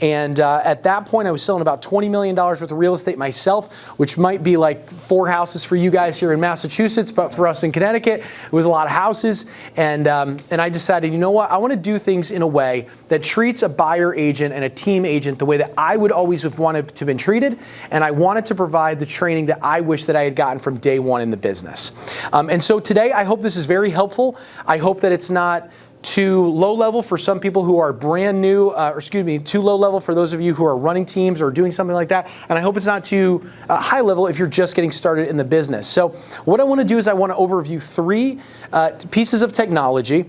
And at that point, I was selling about $20 million worth of real estate myself, which might be like 4 houses for you guys here in Massachusetts, but for us in Connecticut, it was a lot of houses. And I decided, you know what, I want to do things in a way that treats a buyer agent and a team agent the way that I would always have wanted to have been treated. And I wanted to provide the training that I wish that I had gotten from day one in the business. And so today, I hope this is very helpful. I hope that it's not too low level for some people who are brand new, too low level for those of you who are running teams or doing something like that. And I hope it's not too high level if you're just getting started in the business. So what I want to do is I want to overview 3 pieces of technology.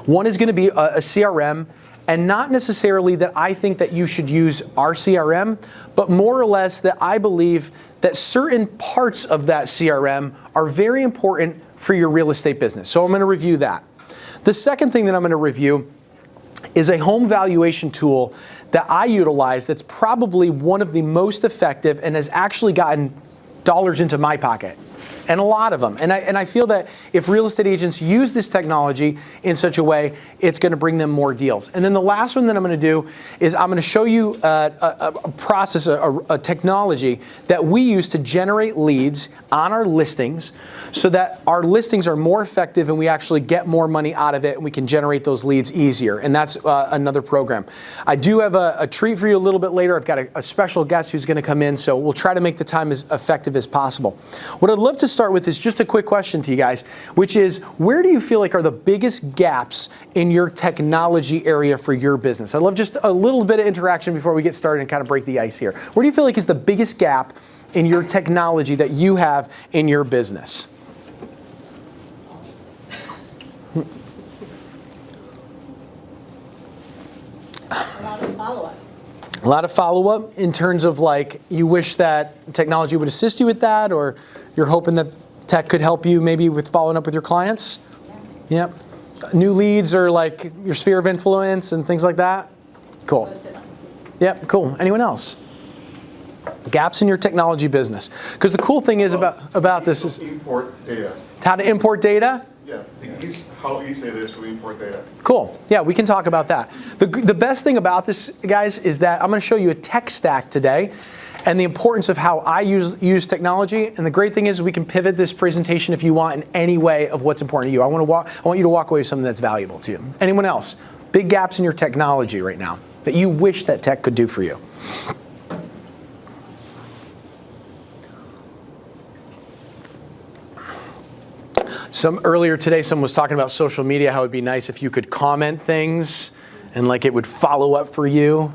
One is going to be a CRM, and not necessarily that I think that you should use our CRM, but more or less that I believe that certain parts of that CRM are very important for your real estate business. So I'm going to review that. The second thing that I'm going to review is a home valuation tool that I utilize that's probably one of the most effective and has actually gotten dollars into my pocket. And a lot of them. And I feel that if real estate agents use this technology in such a way, it's going to bring them more deals. And then the last one that I'm going to do is I'm going to show you a process, a technology that we use to generate leads on our listings so that our listings are more effective and we actually get more money out of it and we can generate those leads easier. And that's another program. I do have a treat for you a little bit later. I've got a special guest who's going to come in, so we'll try to make the time as effective as possible. What I'd love to start with is just a quick question to you guys, which is, where do you feel like are the biggest gaps in your technology area for your business? I'd love just a little bit of interaction before we get started and kind of break the ice here. Where do you feel like is the biggest gap in your technology that you have in your business? A lot of follow-up. A lot of follow-up in terms of like you wish that technology would assist you with that, or you're hoping that tech could help you maybe with following up with your clients? Yeah. Yep. New leads or like your sphere of influence and things like that? Cool. Yep, cool. Anyone else? Gaps in your technology business. Because the cool thing is about this is import data. How to import data? Yeah, how easy it is to import data. Cool. Yeah, we can talk about that. The best thing about this, guys, is that I'm going to show you a tech stack today and the importance of how I use technology. And the great thing is we can pivot this presentation if you want in any way of what's important to you. I want you to walk away with something that's valuable to you. Anyone else? Big gaps in your technology right now that you wish that tech could do for you? Earlier today, someone was talking about social media, how it'd be nice if you could comment things and like it would follow up for you.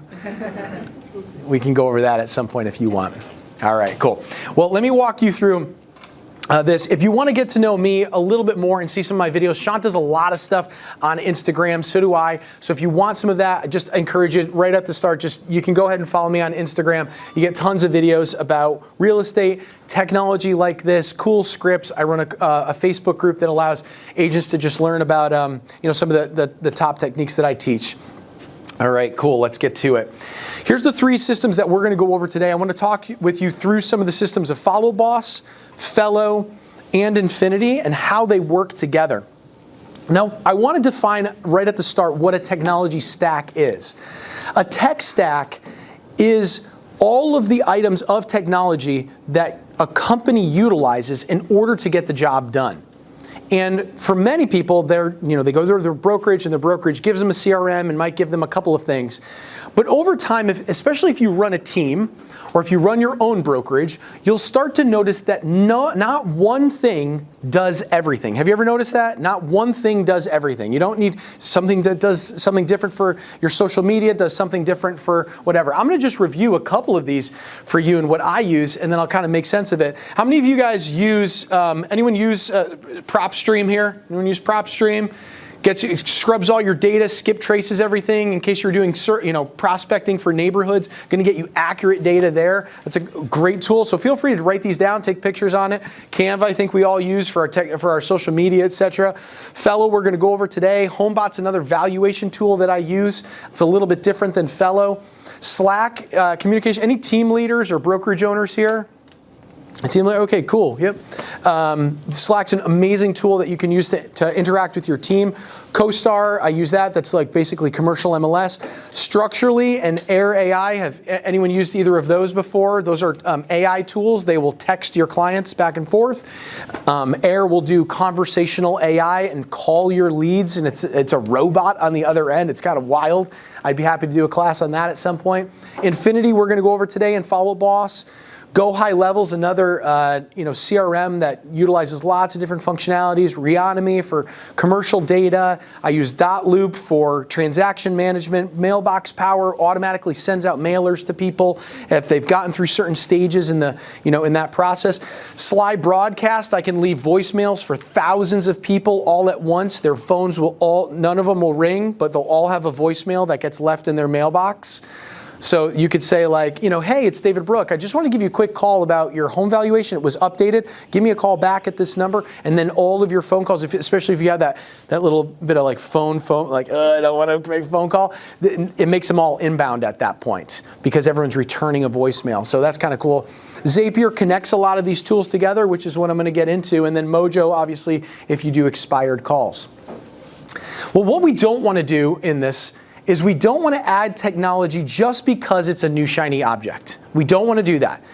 We can go over that at some point if you want. All right, cool. Well, let me walk you through this. If you want to get to know me a little bit more and see some of my videos, Sean does a lot of stuff on Instagram, so do I. So if you want some of that, I just encourage you right at the start, you can go ahead and follow me on Instagram. You get tons of videos about real estate, technology like this, cool scripts. I run a Facebook group that allows agents to just learn about some of the top techniques that I teach. All right, cool. Let's get to it. Here's the 3 systems that we're going to go over today. I want to talk with you through some of the systems of Follow Boss, Fellow, and Infinity and how they work together. Now, I want to define right at the start what a technology stack is. A tech stack is all of the items of technology that a company utilizes in order to get the job done. And for many people, they go through their brokerage, and the brokerage gives them a CRM and might give them a couple of things. But over time, especially if you run a team or if you run your own brokerage, you'll start to notice that not one thing does everything. Have you ever noticed that? Not one thing does everything. You don't need something that does something different for your social media, does something different for whatever. I'm going to just review a couple of these for you and what I use, and then I'll kind of make sense of it. How many of you guys use, anyone use PropStream here? Anyone use PropStream? Scrubs all your data, skip traces everything in case you're doing prospecting for neighborhoods. Going to get you accurate data there. That's a great tool. So feel free to write these down, take pictures on it. Canva, I think we all use for our social media, etc. Fellow, we're going to go over today. HomeBot's another valuation tool that I use. It's a little bit different than Fellow. Slack, communication. Any team leaders or brokerage owners here? Team leader, okay, cool, yep. Slack's an amazing tool that you can use to interact with your team. CoStar, I use that. That's like basically commercial MLS. Structurally and Air AI, have anyone used either of those before? Those are AI tools. They will text your clients back and forth. Air will do conversational AI and call your leads, and it's a robot on the other end. It's kind of wild. I'd be happy to do a class on that at some point. Infinity, we're going to go over today in Follow Boss. Go High Level's another CRM that utilizes lots of different functionalities. Reonomy for commercial data. I use Dotloop for transaction management. Mailbox Power automatically sends out mailers to people if they've gotten through certain stages in the in that process. Sly Broadcast, I can leave voicemails for thousands of people all at once. Their phones none of them will ring, but they'll all have a voicemail that gets left in their mailbox. So you could say like, hey, it's David Brook. I just want to give you a quick call about your home valuation. It was updated. Give me a call back at this number. And then all of your phone calls, especially if you have that little bit of like phone, like, I don't want to make a phone call. It makes them all inbound at that point because everyone's returning a voicemail. So that's kind of cool. Zapier connects a lot of these tools together, which is what I'm going to get into. And then Mojo, obviously, if you do expired calls. Well, what we don't want to do in this is we don't want to add technology just because it's a new shiny object. We don't want to do that.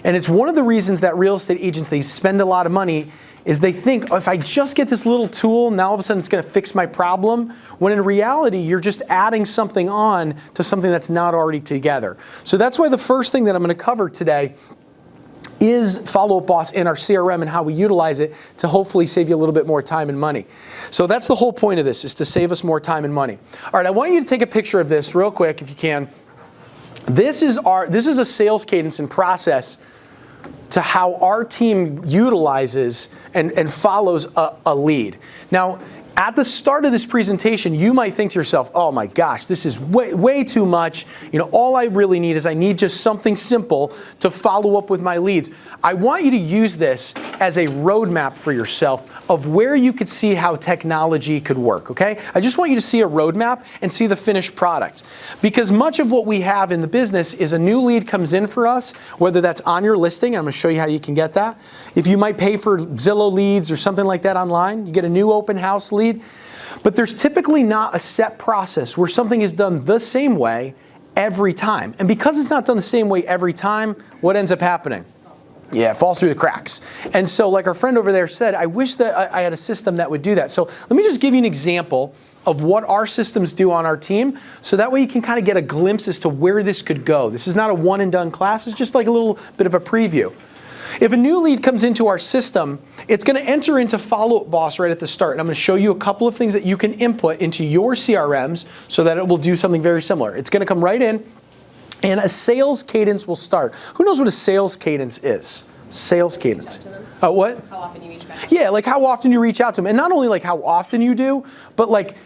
And it's one of the reasons that real estate agents, they spend a lot of money, is they think, if I just get this little tool, now all of a sudden it's going to fix my problem, when in reality, you're just adding something on to something that's not already together. So that's why the first thing that I'm going to cover today is Follow Up Boss in our CRM and how we utilize it to hopefully save you a little bit more time and money. So that's the whole point of this, is to save us more time and money. All right, I want you to take a picture of this real quick if you can. This is a sales cadence and process to how our team utilizes and follows a lead. Now, at the start of this presentation, you might think to yourself, oh my gosh, this is way too much. All I really need is I need just something simple to follow up with my leads. I want you to use this as a roadmap for yourself of where you could see how technology could work, okay? I just want you to see a roadmap and see the finished product. Because much of what we have in the business is a new lead comes in for us, whether that's on your listing. I'm going to show you how you can get that. If you might pay for Zillow leads or something like that online, you get a new open house lead. But there's typically not a set process where something is done the same way every time. And because it's not done the same way every time, what ends up happening? Yeah, it falls through the cracks. And so like our friend over there said, I wish that I had a system that would do that. So let me just give you an example of what our systems do on our team, so that way you can kind of get a glimpse as to where this could go. This is not a one and done class, it's just like a little bit of a preview. If a new lead comes into our system, it's going to enter into Follow Up Boss right at the start. And I'm going to show you a couple of things that you can input into your CRMs so that it will do something very similar. It's going to come right in, and a sales cadence will start. Who knows what a sales cadence is? Sales cadence. What? How often you reach back? Yeah, like how often you reach out to them. And not only like how often you do, but like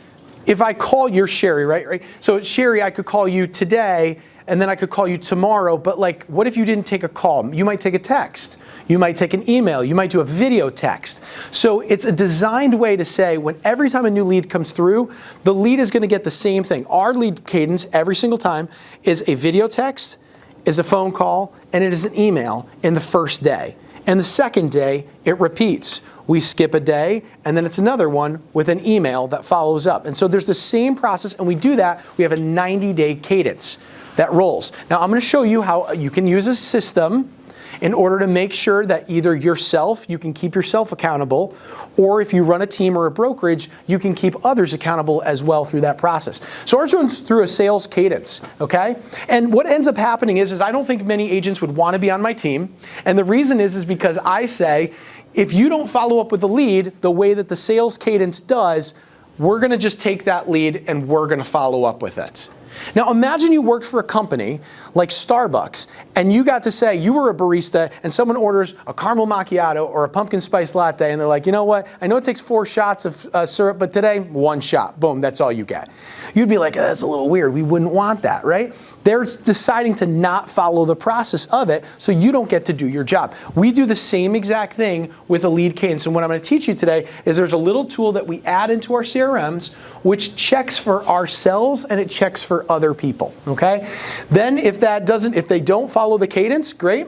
if I call, you're Sherry, right? So Sherry, I could call you today, and then I could call you tomorrow, but like, what if you didn't take a call? You might take a text. You might take an email. You might do a video text. So it's a designed way to say when every time a new lead comes through, the lead is going to get the same thing. Our lead cadence every single time is a video text, is a phone call, and it is an email in the first day. And the second day, it repeats. We skip a day, and then it's another one with an email that follows up. And so there's the same process, and we do that. We have a 90-day cadence that rolls. Now, I'm going to show you how you can use a system in order to make sure that either yourself, you can keep yourself accountable, or if you run a team or a brokerage, you can keep others accountable as well through that process. So ours runs through a sales cadence, okay? And what ends up happening is I don't think many agents would want to be on my team. And the reason is because I say, if you don't follow up with the lead the way that the sales cadence does, we're going to just take that lead and we're going to follow up with it. Now imagine you worked for a company like Starbucks and you got to say you were a barista and someone orders a caramel macchiato or a pumpkin spice latte and they're like, you know what, I know it takes 4 shots of syrup, but today 1 shot, boom, that's all you get. You'd be like, that's a little weird, we wouldn't want that, right? They're deciding to not follow the process of it, so you don't get to do your job. We do the same exact thing with a lead cadence, and what I'm going to teach you today is there's a little tool that we add into our CRMs which checks for ourselves and it checks for other people, okay? Then if they don't follow the cadence, great.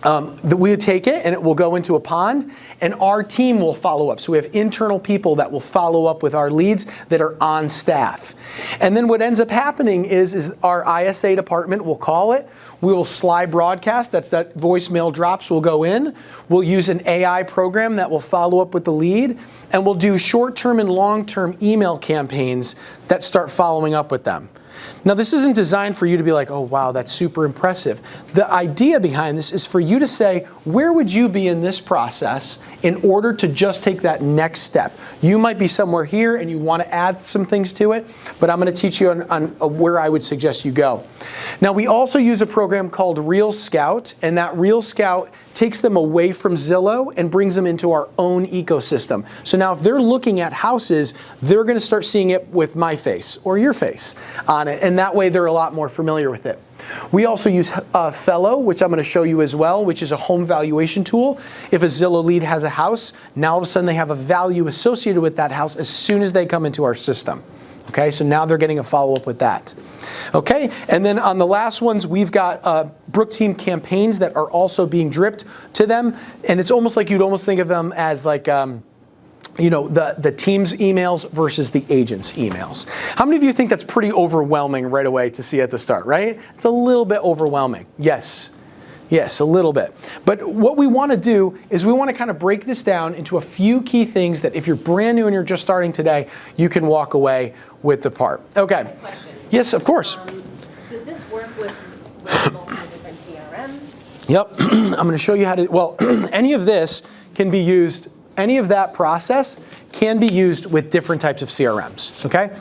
that we would take it and it will go into a pond, and our team will follow up. So we have internal people that will follow up with our leads that are on staff. And then what ends up happening is our ISA department will call it. We will slide broadcast, that voicemail drops will go in. We'll use an AI program that will follow up with the lead, and we'll do short-term and long-term email campaigns that start following up with them. Now, this isn't designed for you to be like, oh, wow, that's super impressive. The idea behind this is for you to say, where would you be in this process in order to just take that next step? You might be somewhere here and you want to add some things to it, but I'm going to teach you on where I would suggest you go. Now, we also use a program called Real Scout, and that Real Scout takes them away from Zillow and brings them into our own ecosystem. So now if they're looking at houses, they're going to start seeing it with my face or your face on it, and that way they're a lot more familiar with it. We also use Fellow, which I'm going to show you as well, which is a home valuation tool. If a Zillow lead has a house, now all of a sudden they have a value associated with that house as soon as they come into our system. Okay, so now they're getting a follow-up with that. Okay, and then on the last ones, we've got Brook Team campaigns that are also being dripped to them, and it's almost like you'd almost think of them as like, the team's emails versus the agent's emails. How many of you think that's pretty overwhelming right away to see at the start, right? It's a little bit overwhelming. Yes. Yes, a little bit. But what we want to do is we want to kind of break this down into a few key things that if you're brand new and you're just starting today, you can walk away with the part. Okay. Question. Yes, of course. Does this work with multiple different CRMs? Yep. I'm going to show you how to, well, any of this can be used, any of that process can be used with different types of CRMs, okay?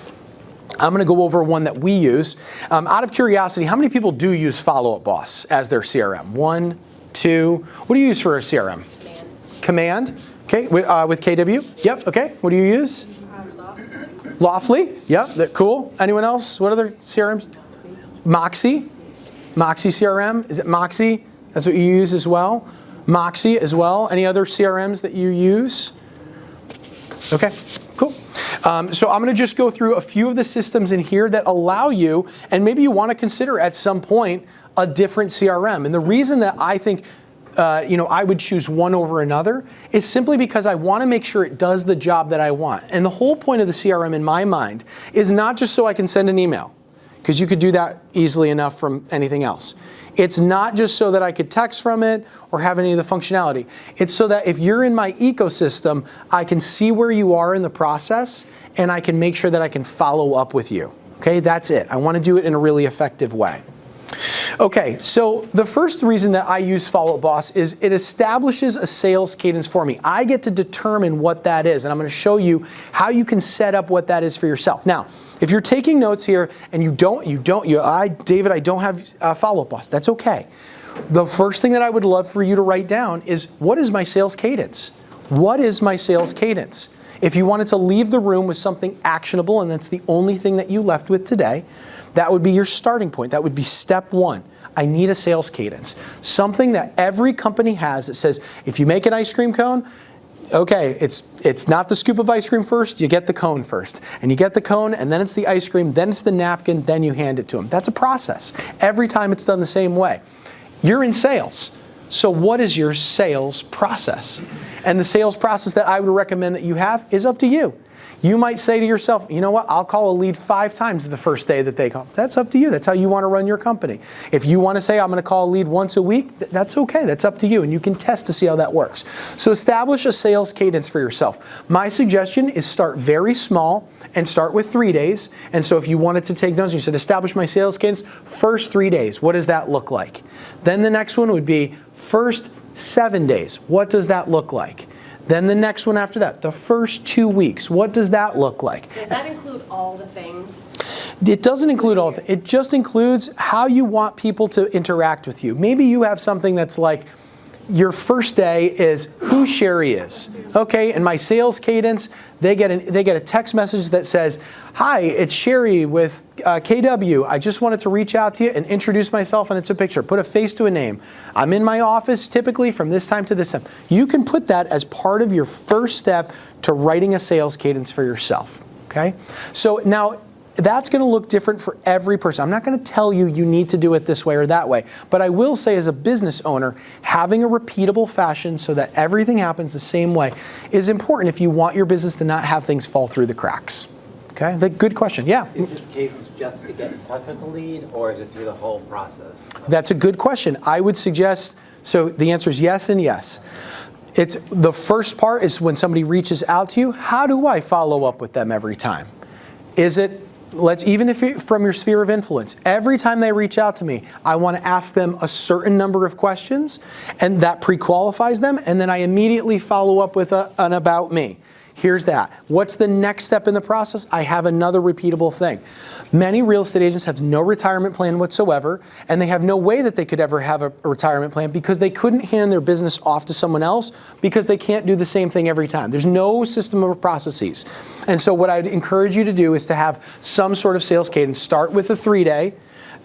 I'm going to go over one that we use. Out of curiosity, how many people do use Follow Up Boss as their CRM? 1, 2. What do you use for a CRM? Command. Okay, with KW. Yep. Okay. What do you use? Lawfully. Yep. Cool. Anyone else? What other CRMs? Moxie. Moxie CRM. Is it Moxie? That's what you use as well. Moxie as well. Any other CRMs that you use? Okay. Cool. So I'm going to just go through a few of the systems in here that allow you, and maybe you want to consider at some point a different CRM. And the reason that I think I would choose one over another is simply because I want to make sure it does the job that I want. And the whole point of the CRM in my mind is not just so I can send an email, because you could do that easily enough from anything else. It's not just so that I could text from it or have any of the functionality. It's so that if you're in my ecosystem, I can see where you are in the process and I can make sure that I can follow up with you. Okay, that's it. I want to do it in a really effective way. Okay, so the first reason that I use Follow Up Boss is it establishes a sales cadence for me. I get to determine what that is, and I'm going to show you how you can set up what that is for yourself. Now, if you're taking notes here and David, I don't have Follow Up Boss. That's okay. The first thing that I would love for you to write down is, what is my sales cadence? What is my sales cadence? If you wanted to leave the room with something actionable, and that's the only thing that you left with today, that would be your starting point. That would be step one. I need a sales cadence. Something that every company has that says, if you make an ice cream cone, okay, it's not the scoop of ice cream first, you get the cone first. And you get the cone, and then it's the ice cream, then it's the napkin, then you hand it to them. That's a process. Every time it's done the same way. You're in sales. So what is your sales process? And the sales process that I would recommend that you have is up to you. You might say to yourself, you know what, I'll call a lead 5 times the first day that they call. That's up to you. That's how you want to run your company. If you want to say, I'm going to call a lead once a week, that's okay. That's up to you. And you can test to see how that works. So establish a sales cadence for yourself. My suggestion is start very small and start with 3 days. And so if you wanted to take notes, you said, establish my sales cadence, first 3 days. What does that look like? Then the next one would be first 7 days. What does that look like? Then the next one after that, the first 2 weeks. What does that look like? Does that include all the things? It doesn't include all of it. It just includes how you want people to interact with you. Maybe you have something that's like, your first day is who Sherry is. Okay, and my sales cadence, they get a text message that says, hi, it's Sherry with KW. I just wanted to reach out to you and introduce myself, and it's a picture. Put a face to a name. I'm in my office typically from this time to this time. You can put that as part of your first step to writing a sales cadence for yourself. Okay, so now that's going to look different for every person. I'm not going to tell you you need to do it this way or that way, but I will say as a business owner, having a repeatable fashion so that everything happens the same way is important if you want your business to not have things fall through the cracks. Okay, good question. Yeah. Is this cadence just to get in touch with the lead, or is it through the whole process? That's a good question. I would suggest, so the answer is yes and yes. It's the first part is when somebody reaches out to you, how do I follow up with them every time? Is it, even if you're from your sphere of influence, every time they reach out to me, I want to ask them a certain number of questions, and that pre-qualifies them, and then I immediately follow up with an about me. Here's that. What's the next step in the process? I have another repeatable thing. Many real estate agents have no retirement plan whatsoever, and they have no way that they could ever have a retirement plan because they couldn't hand their business off to someone else because they can't do the same thing every time. There's no system of processes. And so what I'd encourage you to do is to have some sort of sales cadence. Start with a 3-day,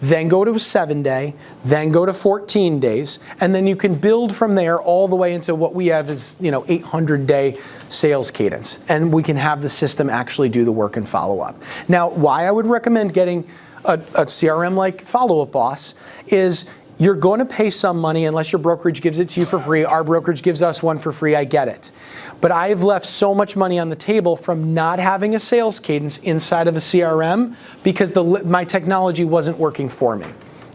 then go to a 7-day, then go to 14 days, and then you can build from there all the way into what we have is 800-day sales cadence. And we can have the system actually do the work and follow up. Now, why I would recommend getting a CRM like Follow Up Boss is you're going to pay some money unless your brokerage gives it to you for free. Our brokerage gives us one for free, I get it. But I have left so much money on the table from not having a sales cadence inside of a CRM because my technology wasn't working for me.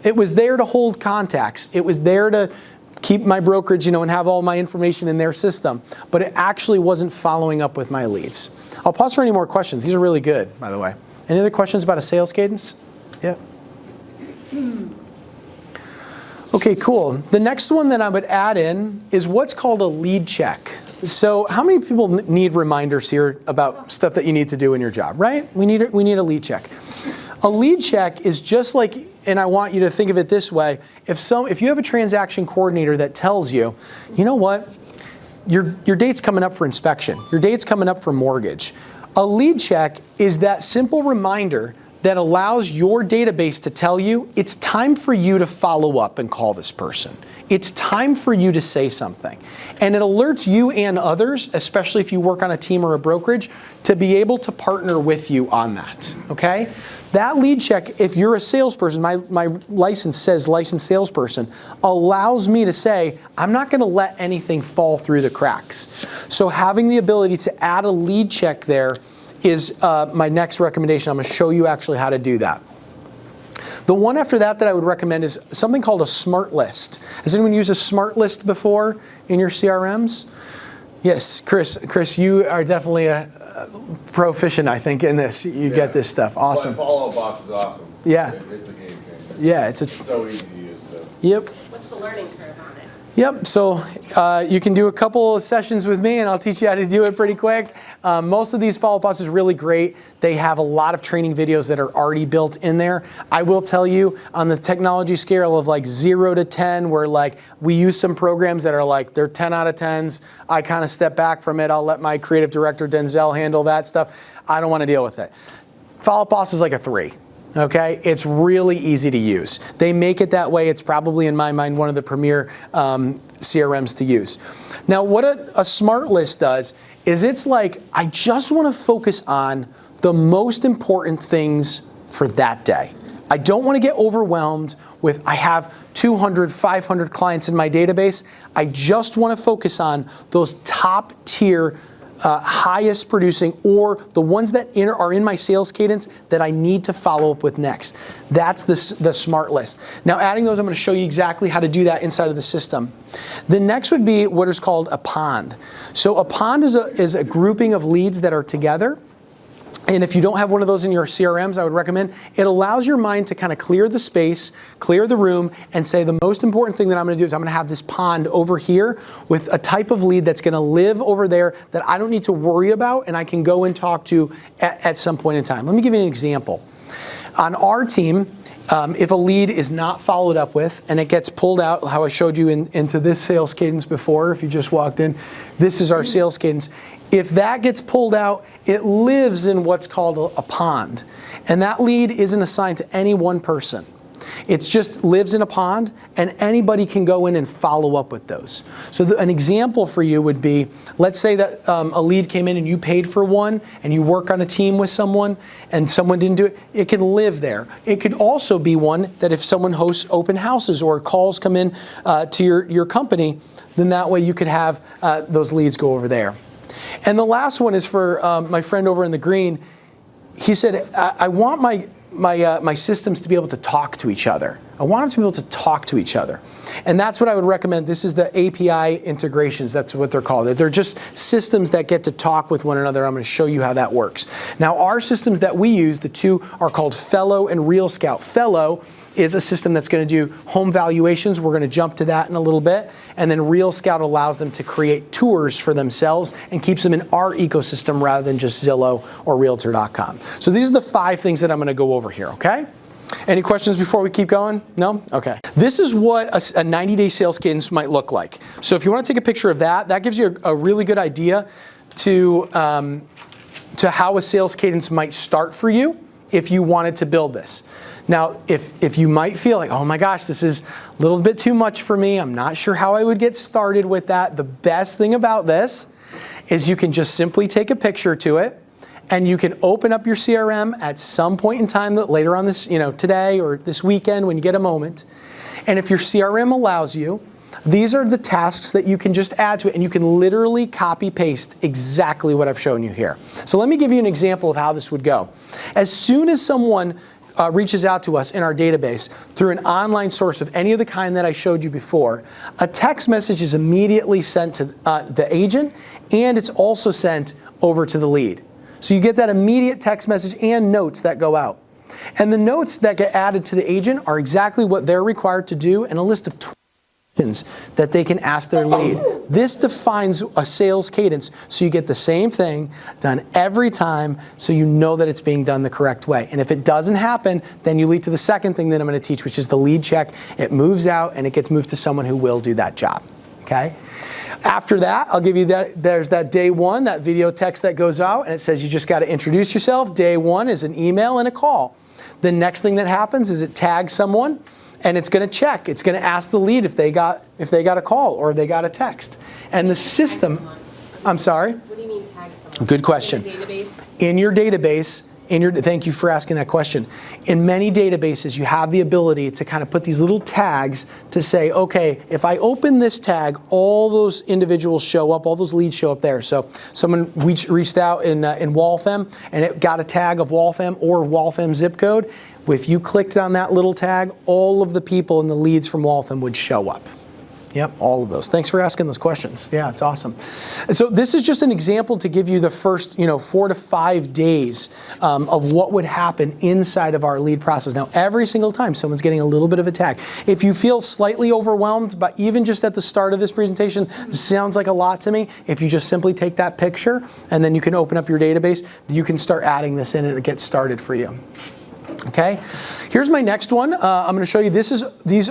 It was there to hold contacts. It was there to keep my brokerage, and have all my information in their system. But it actually wasn't following up with my leads. I'll pause for any more questions. These are really good, by the way. Any other questions about a sales cadence? Yeah. Okay, cool. The next one that I would add in is what's called a lead check. So how many people need reminders here about stuff that you need to do in your job, right? We need a lead check. A lead check is just like, and I want you to think of it this way, if you have a transaction coordinator that tells you, you know what, your date's coming up for inspection, your date's coming up for mortgage. A lead check is that simple reminder that allows your database to tell you it's time for you to follow up and call this person. It's time for you to say something. And it alerts you and others, especially if you work on a team or a brokerage, to be able to partner with you on that, okay? That lead check, if you're a salesperson, my license says licensed salesperson, allows me to say, I'm not gonna let anything fall through the cracks. So having the ability to add a lead check there is my next recommendation. I'm going to show you actually how to do that. The one after that I would recommend is something called a smart list. Has anyone used a smart list before in your CRMs? Yes, Chris, you are definitely a proficient, I think, in this. You get this stuff. Awesome. Follow Up Boss is awesome. Yeah. It's a game changer. Yeah, it's so easy to use. Yep. What's the learning curve on it? Yep, so you can do a couple of sessions with me and I'll teach you how to do it pretty quick. Most of these follow-up bosses are really great. They have a lot of training videos that are already built in there. I will tell you on the technology scale of like 0 to 10, where like we use some programs that are like, they're 10 out of 10s. I kind of step back from it. I'll let my creative director, Denzel, handle that stuff. I don't want to deal with it. Follow-up boss is like a 3. Okay, it's really easy to use. They make it that way. It's probably, in my mind, one of the premier CRMs to use. Now, what a smart list does is it's like, I just want to focus on the most important things for that day. I don't want to get overwhelmed with, I have 200, 500 clients in my database. I just want to focus on those top tier highest producing, or the ones that are in my sales cadence that I need to follow up with next. That's the smart list. Now, adding those, I'm going to show you exactly how to do that inside of the system. The next would be what is called a pond. So a pond is a grouping of leads that are together. And if you don't have one of those in your CRMs, I would recommend, it allows your mind to kind of clear the space, clear the room, and say the most important thing that I'm going to do is I'm going to have this pond over here with a type of lead that's going to live over there that I don't need to worry about and I can go and talk to at some point in time. Let me give you an example. On our team, if a lead is not followed up with and it gets pulled out, how I showed you into this sales cadence before, if you just walked in, this is our sales cadence. If that gets pulled out, it lives in what's called a pond. And that lead isn't assigned to any one person. It just lives in a pond, and anybody can go in and follow up with those. So an example for you would be, let's say that a lead came in and you paid for one, and you work on a team with someone, and someone didn't do it. It can live there. It could also be one that if someone hosts open houses or calls come in to your company, then that way you could have those leads go over there. And the last one is for my friend over in the green. He said, I want my systems to be able to talk to each other. I want them to be able to talk to each other. And that's what I would recommend. This is the API integrations. That's what they're called. They're just systems that get to talk with one another. I'm going to show you how that works. Now, our systems that we use, the two are called Fellow and Real Scout. Fellow is a system that's going to do home valuations. We're going to jump to that in a little bit. And then Real Scout allows them to create tours for themselves and keeps them in our ecosystem rather than just Zillow or Realtor.com. So these are the 5 things that I'm going to go over here, okay? Any questions before we keep going? No? Okay. This is what a 90-day sales cadence might look like. So if you want to take a picture of that, that gives you a really good idea to how a sales cadence might start for you if you wanted to build this. Now, if you might feel like, oh my gosh, this is a little bit too much for me, I'm not sure how I would get started with that, the best thing about this is you can just simply take a picture to it, and you can open up your CRM at some point in time later on this, today or this weekend when you get a moment. And if your CRM allows you, these are the tasks that you can just add to it, and you can literally copy paste exactly what I've shown you here. So let me give you an example of how this would go. As soon as someone reaches out to us in our database through an online source of any of the kind that I showed you before, a text message is immediately sent to the agent, and it's also sent over to the lead. So you get that immediate text message and notes that go out. And the notes that get added to the agent are exactly what they're required to do, and a list of questions that they can ask their lead. This defines a sales cadence, so you get the same thing done every time, so you know that it's being done the correct way. And if it doesn't happen, then you lead to the second thing that I'm going to teach, which is the lead check. It moves out, and it gets moved to someone who will do that job. Okay? After that, I'll give you that. There's that day 1, that video text that goes out, and it says you just got to introduce yourself. Day 1 is an email and a call. The next thing that happens is it tags someone, and it's going to check. It's going to ask the lead if they got a call or they got a text. And the system, I'm sorry? What do you mean tag someone? Good question. In the database? In your database, thank you for asking that question. In many databases, you have the ability to kind of put these little tags to say, okay, if I open this tag, all those individuals show up, all those leads show up there. So someone reached out in Waltham, and it got a tag of Waltham or Waltham zip code. If you clicked on that little tag, all of the people and the leads from Waltham would show up. Yep, all of those. Thanks for asking those questions. Yeah, it's awesome. And so this is just an example to give you the first 4 to 5 days of what would happen inside of our lead process. Now, every single time someone's getting a little bit of a tag. If you feel slightly overwhelmed, but even just at the start of this presentation, sounds like a lot to me. If you just simply take that picture and then you can open up your database, you can start adding this in and it gets started for you. Okay, here's my next one. I'm going to show you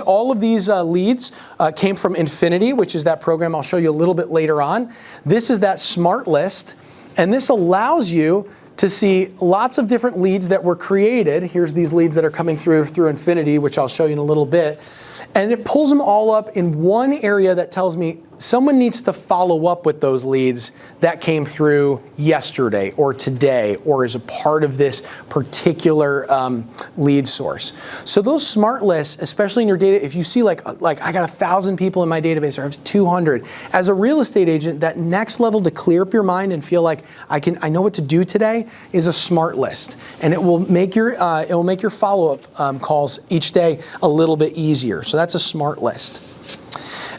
all of these leads came from Infinity, which is that program I'll show you a little bit later on. This is that smart list, and this allows you to see lots of different leads that were created. Here's these leads that are coming through Infinity, which I'll show you in a little bit. And it pulls them all up in one area that tells me someone needs to follow up with those leads that came through yesterday or today or as a part of this particular lead source. So those smart lists, especially in your data, if you see like I got 1,000 people in my database or I have 200, as a real estate agent, that next level to clear up your mind and feel like I know what to do today is a smart list, and it will make your follow-up calls each day a little bit easier. So that's a smart list.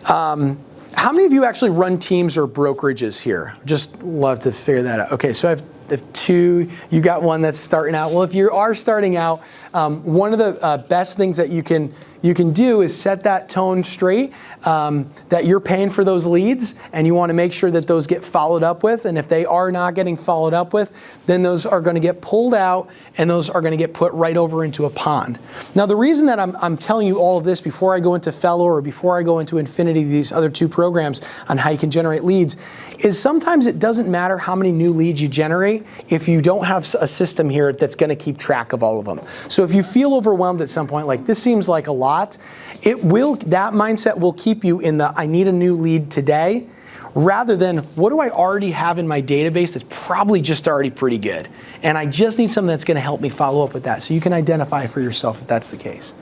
How many of you actually run teams or brokerages here? Just love to figure that out. Okay, so I have 2. You got one that's starting out. Well, if you are starting out, one of the best things that you can you can do is set that tone straight, that you're paying for those leads and you want to make sure that those get followed up with. And if they are not getting followed up with, then those are going to get pulled out and those are going to get put right over into a pond. Now, the reason that I'm telling you all of this before I go into Fellow or before I go into Infinity, these other two programs on how you can generate leads, is sometimes it doesn't matter how many new leads you generate if you don't have a system here that's going to keep track of all of them. So if you feel overwhelmed at some point, like this seems like a lot, that mindset will keep you in the I need a new lead today, rather than what do I already have in my database that's probably just already pretty good, and I just need something that's going to help me follow up with that. So you can identify for yourself if that's the case.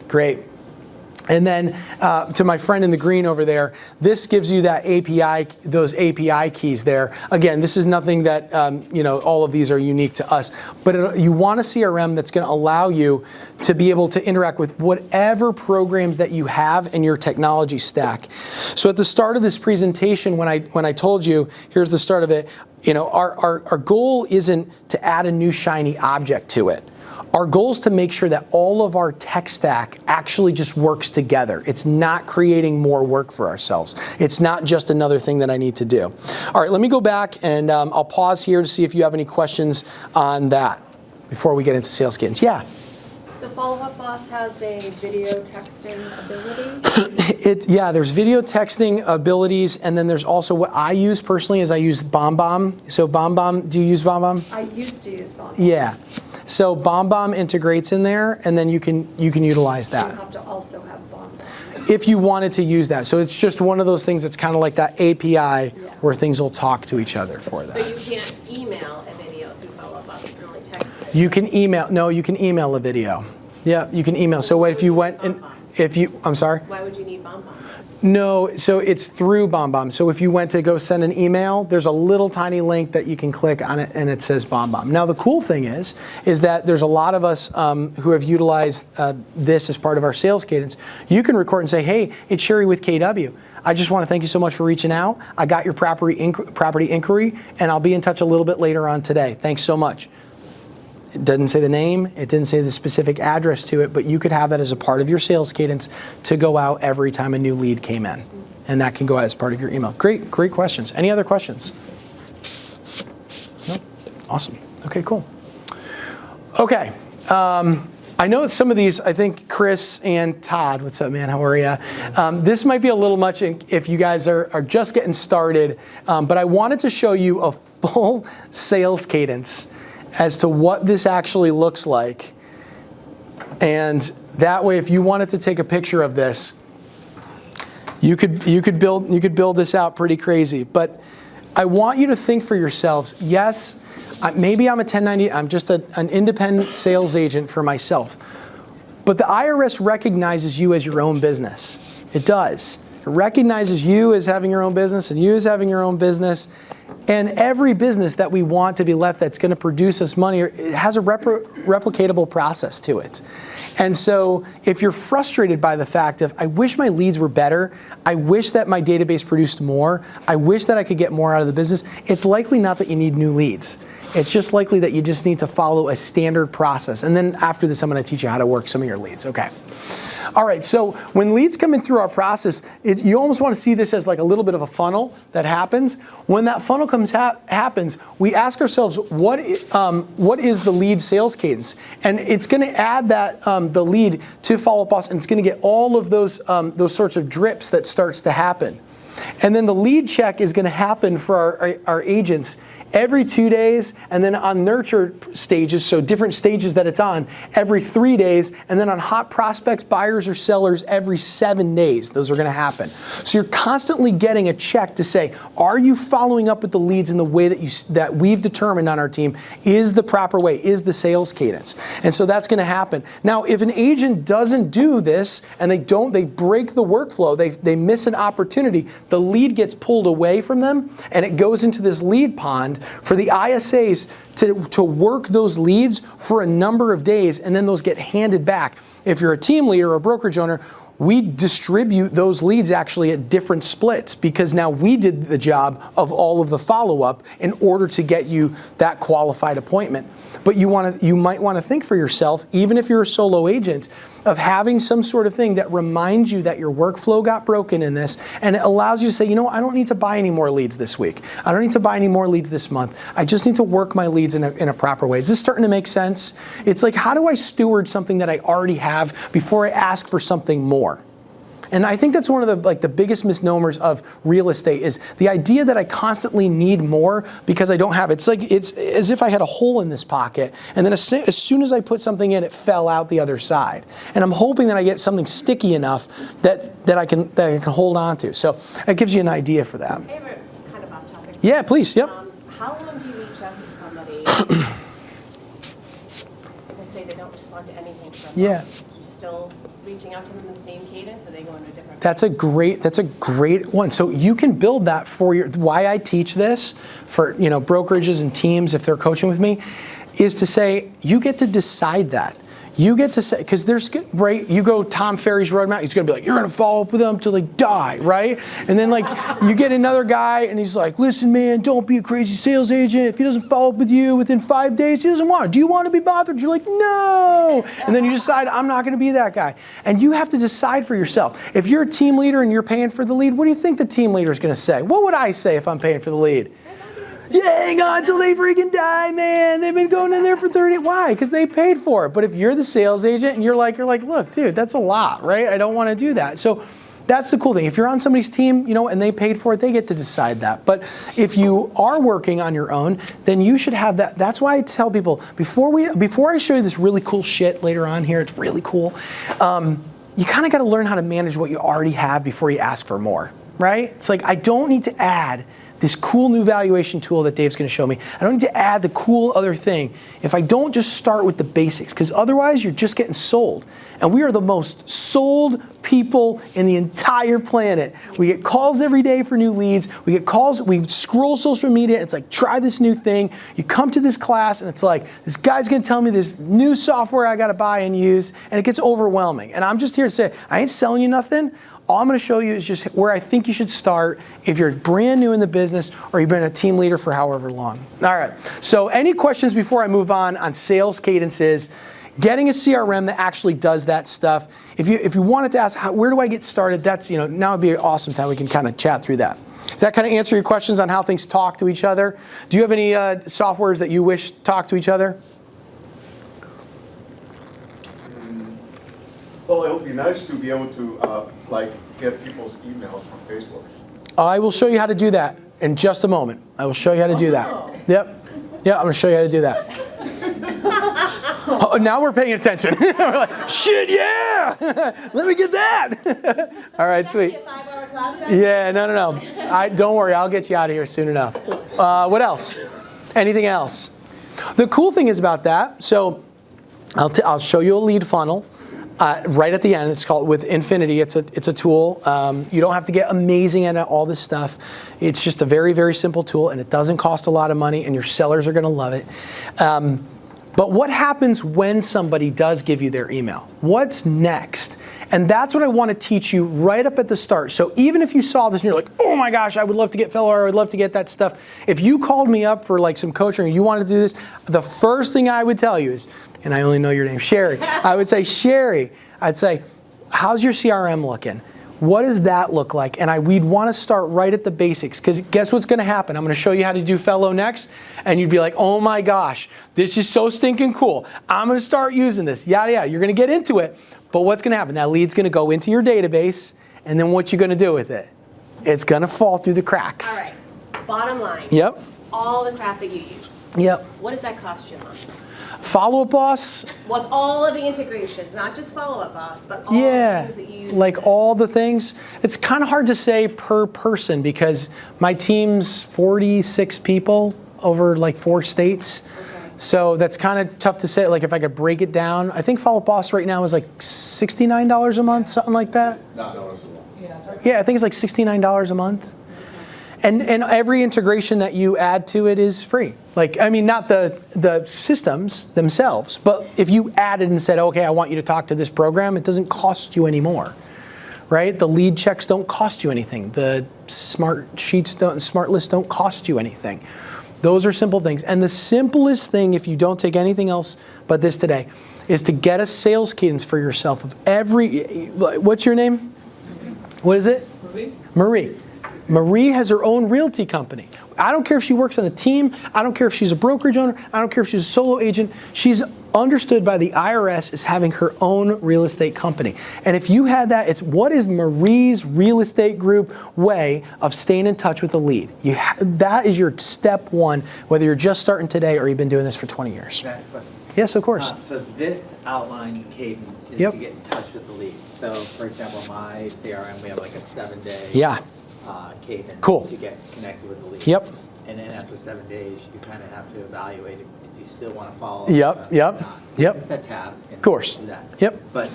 Great. And then to my friend in the green over there, this gives you that API, those API keys there. Again, this is nothing that, all of these are unique to us, but you want a CRM that's going to allow you to be able to interact with whatever programs that you have in your technology stack. So at the start of this presentation, when I told you, here's the start of it, our goal isn't to add a new shiny object to it. Our goal is to make sure that all of our tech stack actually just works together. It's not creating more work for ourselves. It's not just another thing that I need to do. All right, let me go back and I'll pause here to see if you have any questions on that before we get into sales cadence. Yeah? So Follow Up Boss has a video texting ability? There's video texting abilities, and then there's also what I use personally is I use BombBomb. So BombBomb, do you use BombBomb? I used to use BombBomb. Yeah. So BombBomb integrates in there, and then you can utilize that. You have to also have BombBomb. If you wanted to use that. So it's just one of those things that's kind of like that API where things will talk to each other for that. So you can't email a video through Follow Up Boss, you can only text it. You can email a video. Yeah, you can email. So what if you went and I'm sorry? Why would you need BombBomb? No, so it's through BombBomb. So if you went to go send an email, there's a little tiny link that you can click on it and it says BombBomb. Now the cool thing is that there's a lot of us who have utilized this as part of our sales cadence. You can record and say, hey, it's Sherry with KW. I just want to thank you so much for reaching out. I got your property inquiry and I'll be in touch a little bit later on today. Thanks so much. It didn't say the name, it didn't say the specific address to it, but you could have that as a part of your sales cadence to go out every time a new lead came in. And that can go out as part of your email. Great questions. Any other questions? No? Awesome. Okay, cool. Okay. I know some of these, I think Chris and Todd, what's up, man? How are you? This might be a little much if you guys are just getting started, but I wanted to show you a full sales cadence as to what this actually looks like. And that way, if you wanted to take a picture of this, you could build this out pretty crazy. But I want you to think for yourselves, yes, maybe I'm a 1090, I'm just an independent sales agent for myself. But the IRS recognizes you as your own business. It does. It recognizes you as having your own business and you as having your own business. And every business that we want to be left that's going to produce us money, it has a replicatable process to it. And so if you're frustrated by the fact of, I wish my leads were better, I wish that my database produced more, I wish that I could get more out of the business, it's likely not that you need new leads. It's just likely that you just need to follow a standard process. And then after this, I'm going to teach you how to work some of your leads. Okay. All right, so when leads come in through our process, you almost want to see this as like a little bit of a funnel that happens. When that funnel happens, we ask ourselves, what is the lead sales cadence? And it's going to add that the lead to Follow Up Boss, and it's going to get all of those sorts of drips that starts to happen. And then the lead check is going to happen for our agents every 2 days, and then on nurture stages, so different stages that it's on, every 3 days, and then on hot prospects, buyers or sellers, every 7 days. Those are going to happen. So you're constantly getting a check to say, are you following up with the leads in the way that we've determined on our team is the proper way, is the sales cadence. And so that's going to happen. Now, if an agent doesn't do this and they break the workflow, they miss an opportunity, the lead gets pulled away from them and it goes into this lead pond for the ISAs to work those leads for a number of days, and then those get handed back. If you're a team leader or a brokerage owner, we distribute those leads actually at different splits because now we did the job of all of the follow-up in order to get you that qualified appointment. But you might want to think for yourself, even if you're a solo agent, of having some sort of thing that reminds you that your workflow got broken in this, and it allows you to say, you know, I don't need to buy any more leads this week. I don't need to buy any more leads this month. I just need to work my leads in a proper way. Is this starting to make sense? It's like, how do I steward something that I already have before I ask for something more? And I think that's one of the biggest misnomers of real estate is the idea that I constantly need more because I don't have it. It's as if I had a hole in this pocket, and then as soon as I put something in, it fell out the other side. And I'm hoping that I get something sticky enough that I can hold on to. So it gives you an idea for that. I have a kind of off topic. Yeah, please. Yep. How long do you reach out to somebody? Let's say they don't respond to anything from Yeah. you still reaching out to them in the same cadence, or they go into a different? That's a great one. So you can build that for why I teach this for, brokerages and teams if they're coaching with me, is to say you get to decide that. You get to say, because you go Tom Ferry's roadmap, he's going to be like, you're going to follow up with them until they die, right? And then you get another guy and he's like, listen, man, don't be a crazy sales agent. If he doesn't follow up with you within 5 days, he doesn't want it. Do you want to be bothered? You're like, no. And then you decide, I'm not going to be that guy. And you have to decide for yourself. If you're a team leader and you're paying for the lead, what do you think the team leader is going to say? What would I say if I'm paying for the lead? Yeah, hang on till they freaking die, man. They've been going in there for 30. Why? Because they paid for it. But if you're the sales agent and you're like, look, dude, that's a lot, right? I don't want to do that. So that's the cool thing. If you're on somebody's team, and they paid for it, they get to decide that. But if you are working on your own, then you should have that. That's why I tell people before I show you this really cool shit later on here, it's really cool. You kind of got to learn how to manage what you already have before you ask for more, right? It's like I don't need to add this cool new valuation tool that Dave's going to show me. I don't need to add the cool other thing if I don't just start with the basics, because otherwise you're just getting sold. And we are the most sold people in the entire planet. We get calls every day for new leads. We get calls, we scroll social media. It's like, try this new thing. You come to this class and it's like, this guy's going to tell me this new software I got to buy and use, and it gets overwhelming. And I'm just here to say, I ain't selling you nothing. All I'm going to show you is just where I think you should start if you're brand new in the business or you've been a team leader for however long. All right. So any questions before I move on sales cadences, getting a CRM that actually does that stuff? If you wanted to ask, where do I get started? That's, now would be an awesome time. We can kind of chat through that. Does that kind of answer your questions on how things talk to each other? Do you have any softwares that you wish talk to each other? Well, it would be nice to be able to get people's emails from Facebook. I will show you how to do that in just a moment. I will show you how to do that. Yep. Yeah, I'm going to show you how to do that. Oh, now we're paying attention. We're like, shit, yeah! Let me get that. All right, sweet. A 5-hour class, guys? Yeah, no. Don't worry, I'll get you out of here soon enough. What else? Anything else? The cool thing is about that, so I'll show you a lead funnel. Right at the end, it's called with Infinity. It's a tool. You don't have to get amazing at all this stuff. It's just a very, very simple tool, and it doesn't cost a lot of money, and your sellers are going to love it. But what happens when somebody does give you their email? What's next? And that's what I want to teach you right up at the start. So even if you saw this and you're like, oh my gosh, I would love to get Fellow, or I would love to get that stuff. If you called me up for some coaching or you want to do this, the first thing I would tell you is, and I only know your name, Sherry. I would say, Sherry, I'd say, how's your CRM looking? What does that look like? And we'd want to start right at the basics, because guess what's going to happen? I'm going to show you how to do Fellow next, and you'd be like, oh my gosh, this is so stinking cool. I'm going to start using this. Yada, yada. You're going to get into it, but what's going to happen? That lead's going to go into your database, and then what you going to do with it? It's going to fall through the cracks. All right. Bottom line. Yep. All the crap that you use. Yep. What does that cost you a month? Follow-Up Boss? With all of the integrations, not just Follow-Up Boss, but all Yeah, the things that you use. like all the things. It's kind of hard to say per person because my team's 46 people over 4 states. Okay. So that's kind of tough to say. If I could break it down, I think Follow-Up Boss right now is $69 a month, something like that. Not noticeable. Yeah, I think it's $69 a month. And every integration that you add to it is free. Not the systems themselves, but if you added and said, okay, I want you to talk to this program, it doesn't cost you any more. right? The lead checks don't cost you anything. The smart lists don't cost you anything. Those are simple things. And the simplest thing, if you don't take anything else but this today, is to get a sales cadence for yourself of what's your name? What is it? Marie. Marie has her own realty company. I don't care if she works on a team. I don't care if she's a brokerage owner. I don't care if she's a solo agent. She's understood by the IRS as having her own real estate company. And if you had that, it's what is Marie's Real Estate Group way of staying in touch with a lead? That is your step one, whether you're just starting today or you've been doing this for 20 years. Can I ask a question? Yes, of course. So this outline cadence is Yep. to get in touch with the lead. So for example, my CRM, we have like a 7-day Yeah. cadence Cool. to get connected with the lead. Yep. And then after 7 days, you kind of have to evaluate if you still want to follow. Yep, up yep, or not. So yep. you can set tasks. And Of course. do that. Yep. But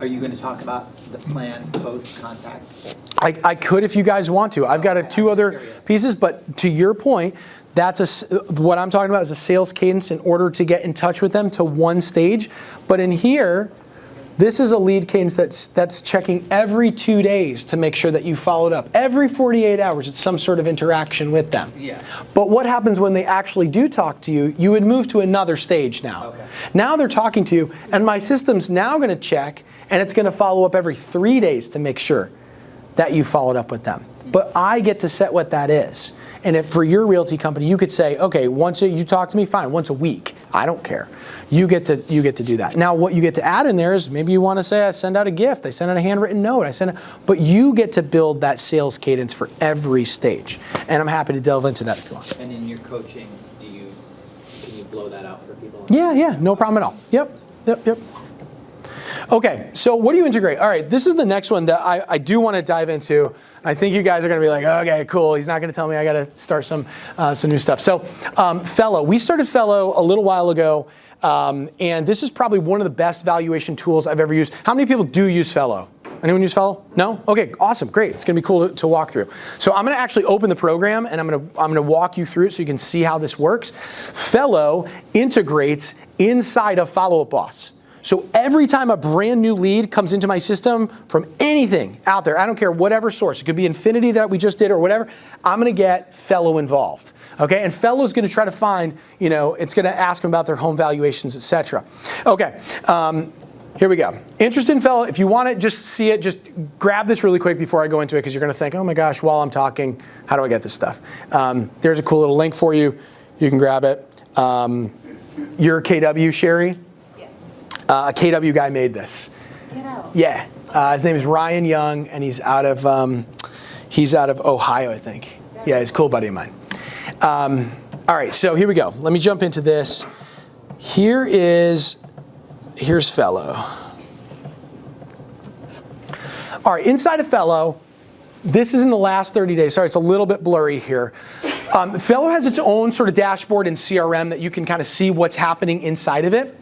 are you going to talk about the plan post contact? I could if you guys want to. I've got two other pieces, but to your point, what I'm talking about is a sales cadence in order to get in touch with them to one stage. But in here, this is a lead cadence that's checking every 2 days to make sure that you followed up. Every 48 hours, it's some sort of interaction with them. Yeah. But what happens when they actually do talk to you? You would move to another stage now. Okay. Now they're talking to you, and my system's now going to check, and it's going to follow up every 3 days to make sure that you followed up with them. But I get to set what that is. And if for your realty company, you could say, okay, once you talk to me, fine, once a week. I don't care. You get to do that. Now, what you get to add in there is maybe you want to say, I send out a gift, I send out a handwritten note, but you get to build that sales cadence for every stage. And I'm happy to delve into that if you want. And in your coaching, can you blow that out for people? Yeah, no problem at all. Yep. Okay, so what do you integrate? All right, this is the next one that I do want to dive into. I think you guys are going to be like, okay, cool. He's not going to tell me I got to start some new stuff. So Fellow, we started Fellow a little while ago, and this is probably one of the best valuation tools I've ever used. How many people do use Fellow? Anyone use Fellow? No? Okay, awesome, great. It's going to be cool to walk through. So I'm going to actually open the program, and I'm going to walk you through it so you can see how this works. Fellow integrates inside of Follow Up Boss. So every time a brand new lead comes into my system from anything out there, I don't care whatever source, it could be Infinity that we just did or whatever, I'm going to get Fellow involved. Okay, and Fellow is going to try to find, it's going to ask them about their home valuations, etc. Okay, here we go. Interested in Fellow, if you want to just see it, just grab this really quick before I go into it because you're going to think, oh my gosh, while I'm talking, how do I get this stuff? There's a cool little link for you. You can grab it. You're KW, Sherry? A KW guy made this. Get out. Yeah, his name is Ryan Young, and he's out of Ohio, I think. Yeah, he's a cool buddy of mine. All right, so here we go. Let me jump into this. Here's Fellow. All right, inside of Fellow, this is in the last 30 days. Sorry, it's a little bit blurry here. Fellow has its own sort of dashboard in CRM that you can kind of see what's happening inside of it.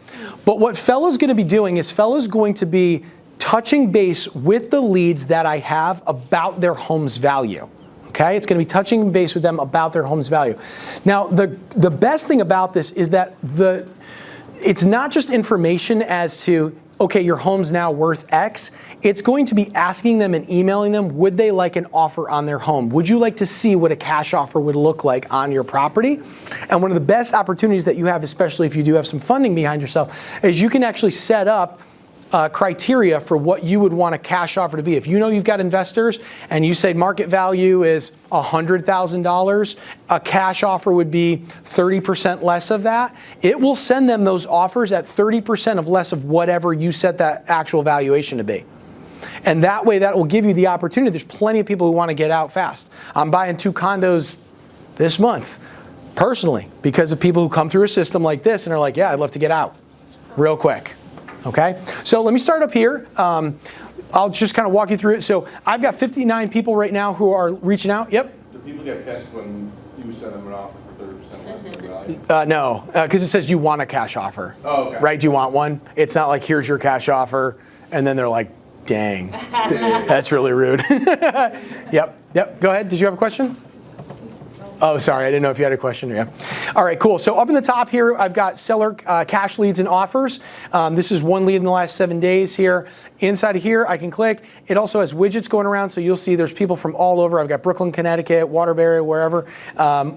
But what Fellow's going to be doing is Fellow's going to be touching base with the leads that I have about their home's value. Okay, it's going to be touching base with them about their home's value. Now, the best thing about this is that it's not just information as to, okay, your home's now worth X. It's going to be asking them and emailing them, would they like an offer on their home? Would you like to see what a cash offer would look like on your property? And one of the best opportunities that you have, especially if you do have some funding behind yourself, is you can actually set up criteria for what you would want a cash offer to be. If you know you've got investors and you say market value is $100,000, a cash offer would be 30% less of that. It will send them those offers at 30% of less of whatever you set that actual valuation to be. And that way, that will give you the opportunity. There's plenty of people who want to get out fast. I'm buying 2 condos this month, personally, because of people who come through a system like this and are like, yeah, I'd love to get out real quick. Okay, so let me start up here. I'll just kind of walk you through it. So I've got 59 people right now who are reaching out. Yep. Do people get pissed when you send them an offer for 30% less than the value? No, because it says you want a cash offer. Oh, okay. Right? Do you want one? It's not like, here's your cash offer, and then they're like, dang, that's really rude. Yep. Go ahead. Did you have a question? Oh, sorry, I didn't know if you had a question. Yeah. All right, cool. So up in the top here, I've got seller cash leads and offers. This is one lead in the last 7 days here. Inside of here, I can click. It also has widgets going around, so you'll see there's people from all over. I've got Brooklyn, Connecticut, Waterbury, wherever,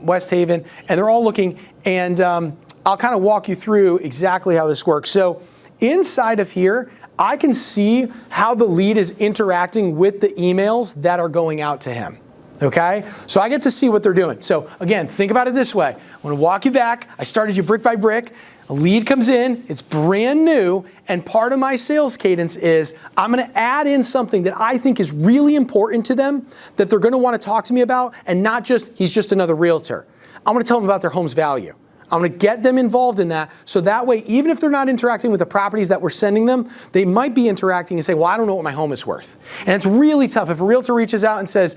West Haven, and they're all looking. And I'll kind of walk you through exactly how this works. So inside of here, I can see how the lead is interacting with the emails that are going out to him. Okay? So I get to see what they're doing. So again, think about it this way. I'm going to walk you back. I started you brick by brick. A lead comes in, it's brand new, and part of my sales cadence is I'm going to add in something that I think is really important to them that they're going to want to talk to me about, and not just, he's just another realtor. I'm going to tell them about their home's value. I'm going to get them involved in that, so that way, even if they're not interacting with the properties that we're sending them, they might be interacting and say, well, I don't know what my home is worth. And it's really tough. If a realtor reaches out and says,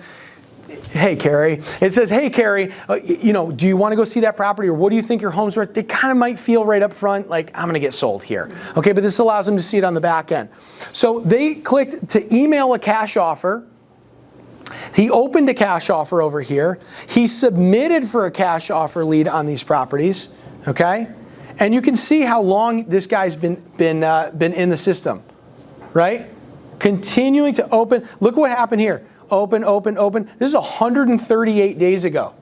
hey, Carrie. It says, hey, Carrie, do you want to go see that property, or what do you think your home's worth? They kind of might feel right up front like, I'm going to get sold here. Okay, but this allows them to see it on the back end. So they clicked to email a cash offer. He opened a cash offer over here. He submitted for a cash offer lead on these properties. Okay, and you can see how long this guy's been in the system, right? Continuing to open. Look what happened here. Open, open, open. This is 138 days ago.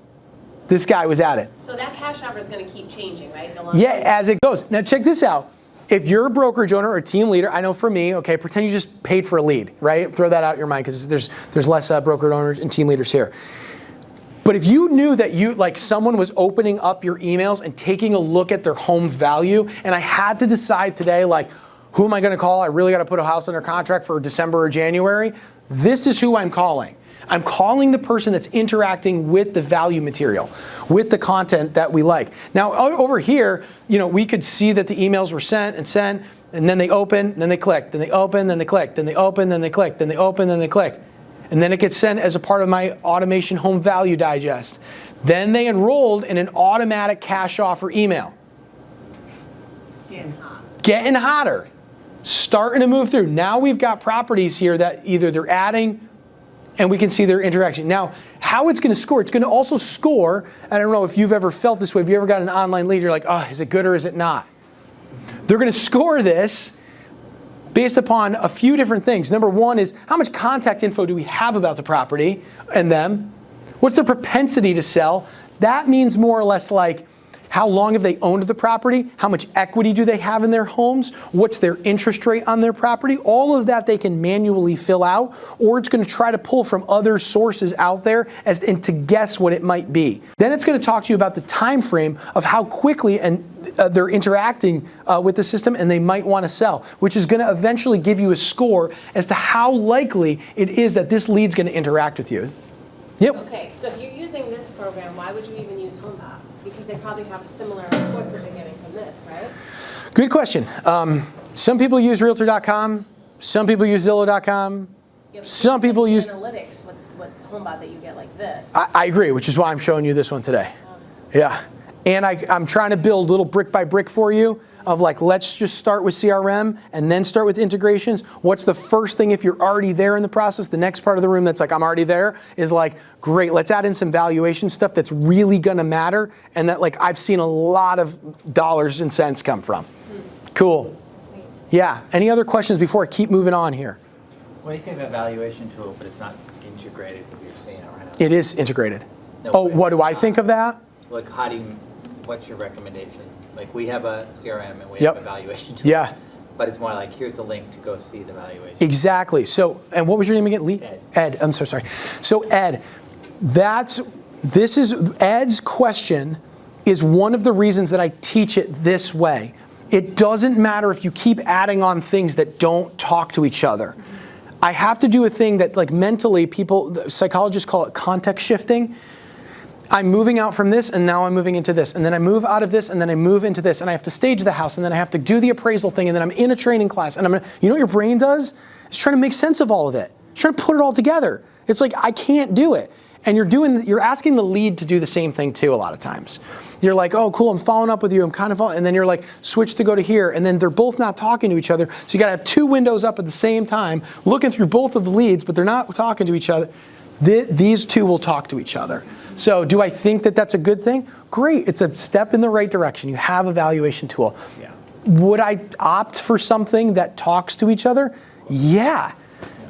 This guy was at it. So that cash offer is going to keep changing, right? Yeah, as it goes. Now check this out. If you're a brokerage owner or a team leader, I know for me, okay, pretend you just paid for a lead, right? Throw that out your mind, because there's less brokerage owners and team leaders here. But if you knew that someone was opening up your emails and taking a look at their home value, and I had to decide today, who am I going to call? I really got to put a house under contract for December or January. This is who I'm calling. I'm calling the person that's interacting with the value material, with the content that we like. Now, over here, we could see that the emails were sent, and then they open, then they click, then they open, then they click, then they open, then they click, then they open, then they click. And then it gets sent as a part of my automation home value digest. Then they enrolled in an automatic cash offer email. Getting hotter. Starting to move through. Now we've got properties here that either they're adding, and we can see their interaction. Now, how it's going to score, it's going to also score, I don't know if you've ever felt this way, if you ever got an online lead, you're like, oh, is it good or is it not? They're going to score this based upon a few different things. Number one is, how much contact info do we have about the property and them? What's their propensity to sell? That means more or less like, how long have they owned the property? How much equity do they have in their homes? What's their interest rate on their property? All of that they can manually fill out, or it's going to try to pull from other sources out there and to guess what it might be. Then it's going to talk to you about the time frame of how quickly they're interacting with the system, and they might want to sell, which is going to eventually give you a score as to how likely it is that this lead's going to interact with you. Yep. Okay, so if you're using this program, why would you even use HomePod? Because they probably have similar reports that they're getting from this, right? Good question. Some people use Realtor.com. Some people use Zillow.com. Yeah, some people use analytics with HomePod that you get like this. I agree, which is why I'm showing you this one today. Yeah. And I'm trying to build little brick by brick for you of let's just start with CRM and then start with integrations. What's the first thing if you're already there in the process? The next part of the room that's I'm already there is great, let's add in some valuation stuff that's really gonna matter and that I've seen a lot of dollars and cents come from. Cool. Yeah, any other questions before I keep moving on here? What do you think of a valuation tool, but it's not integrated with your CRM right now? It is integrated. No, Oh, but what do I think of that? What's your recommendation? We have a CRM and we Yep. have a valuation tool. Yeah. But it's more here's the link to go see the valuation. Exactly. So, and what was your name again? Lee? Ed. I'm so sorry. So Ed, Ed's question is one of the reasons that I teach it this way. It doesn't matter if you keep adding on things that don't talk to each other. I have to do a thing that mentally psychologists call it context shifting. I'm moving out from this, and now I'm moving into this. And then I move out of this, and then I move into this. And I have to stage the house, and then I have to do the appraisal thing, and then I'm in a training class. And you know what your brain does? It's trying to make sense of all of it. It's trying to put it all together. It's I can't do it. And you're asking the lead to do the same thing too a lot of times. You're oh, cool, I'm following up with you, I'm kind of following, and then you're switch to go to here, and then they're both not talking to each other. So you gotta have two windows up at the same time, looking through both of the leads, but they're not talking to each other. These two will talk to each other. So do I think that that's a good thing? Great, it's a step in the right direction. You have a valuation tool. Yeah. Would I opt for something that talks to each other? Yeah,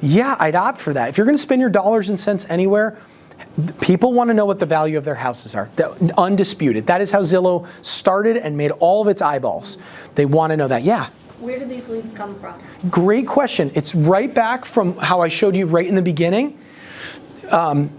I'd opt for that. If you're going to spend your dollars and cents anywhere, people want to know what the value of their houses are. Undisputed. That is how Zillow started and made all of its eyeballs. They want to know that. Yeah. Where do these leads come from? Great question. It's right back from how I showed you right in the beginning.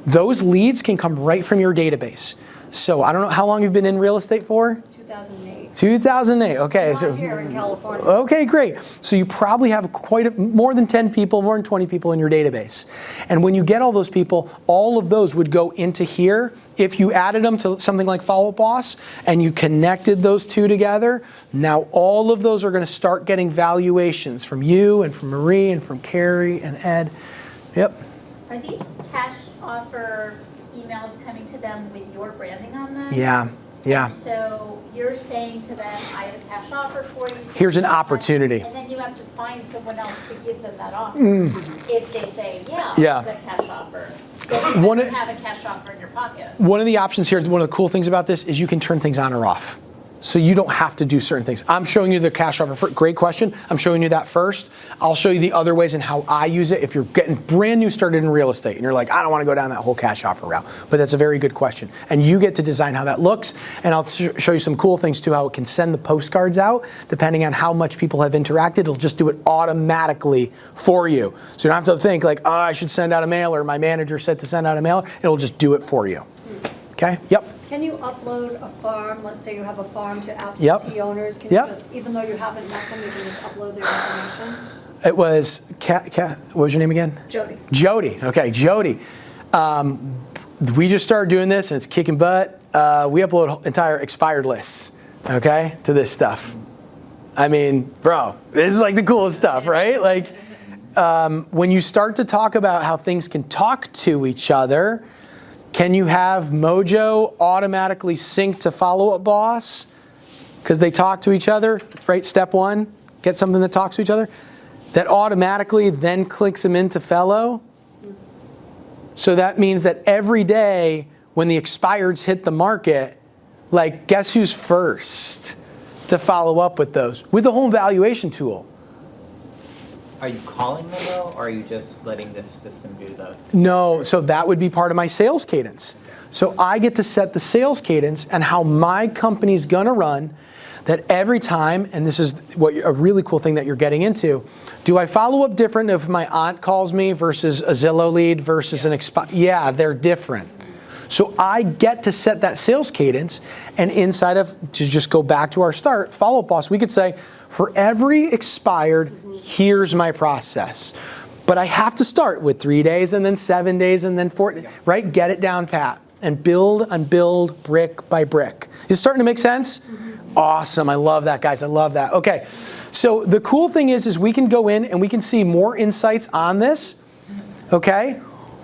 Those leads can come right from your database. So I don't know how long you've been in real estate for? 2008. 2008. Okay. I'm here in California. Okay, great. So you probably have more than 10 people, more than 20 people in your database. And when you get all those people, all of those would go into here. If you added them to something like Follow Up Boss and you connected those two together, now all of those are going to start getting valuations from you and from Marie and from Carrie and Ed. Yep. Are these cash offer emails coming to them with your branding on them? Yeah. So you're saying to them, I have a cash offer for you. Here's an opportunity. And then you have to find someone else to give them that offer. If they say, Yeah. the cash offer, then you have a cash offer in your pocket. One of the options here, one of the cool things about this is you can turn things on or off. So you don't have to do certain things. I'm showing you the cash offer. Great question. I'm showing you that first. I'll show you the other ways and how I use it if you're getting brand new started in real estate and you're like, I don't want to go down that whole cash offer route. But that's a very good question. And you get to design how that looks. And I'll show you some cool things too, how it can send the postcards out depending on how much people have interacted. It'll just do it automatically for you. So you don't have to think like, oh, I should send out a mailer. My manager said to send out a mailer. It'll just do it for you. Okay? Yep. Can you upload a farm? Let's say you have a farm to absentee owners. Can you just, even though you haven't met them, you can just upload their information? It was what was your name again? Jody. Jody. Okay, Jody. We just started doing this and it's kicking butt. We upload entire expired lists, okay, to this stuff. I mean, bro, this is like the coolest stuff, right? Like when you start to talk about how things can talk to each other, can you have Mojo automatically sync to Follow Up Boss? Because they talk to each other, right? Step one, get something that talks to each other. That automatically then clicks them into Fellow. So that means that every day when the expireds hit the market, like guess who's first to follow up with those? With the home valuation tool. Are you calling them though, or are you just letting this system do the? No, so that would be part of my sales cadence. So I get to set the sales cadence and how my company's gonna run, that every time, and this is what a really cool thing that you're getting into, do I follow up different if my aunt calls me versus a Zillow lead versus an Yeah, they're different. So I get to set that sales cadence, and inside of, to just go back to our start, Follow Up Boss, we could say, for every expired, here's my process. But I have to start with 3 days and then 7 days and then 4, right? Get it down pat and build brick by brick. Is it starting to make sense? Awesome, I love that, guys, I love that. Okay, so the cool thing is we can go in and we can see more insights on this, okay?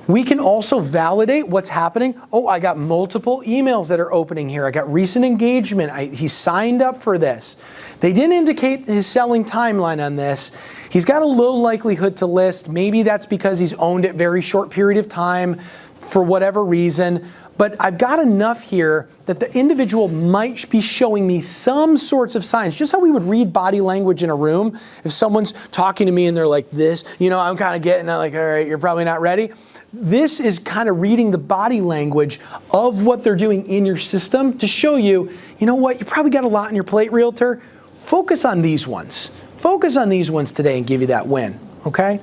We can also validate what's happening. Oh, I got multiple emails that are opening here. I got recent engagement. He signed up for this. They didn't indicate his selling timeline on this. He's got a low likelihood to list. Maybe that's because he's owned it very short period of time for whatever reason. But I've got enough here that the individual might be showing me some sorts of signs, just how we would read body language in a room. If someone's talking to me and they're like this, you know, I'm kind of getting like, all right, you're probably not ready. This is kind of reading the body language of what they're doing in your system to show you, you know what, you probably got a lot on your plate, Realtor. Focus on these ones. Focus on these ones today and give you that win, okay?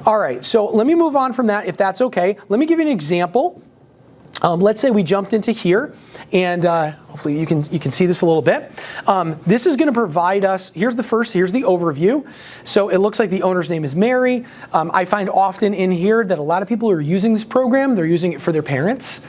All right, so let me move on from that if that's okay. Let me give you an example. Let's say we jumped into here, and hopefully you can see this a little bit. This is going to provide us, here's the overview. So it looks like the owner's name is Mary. I find often in here that a lot of people who are using this program, they're using it for their parents.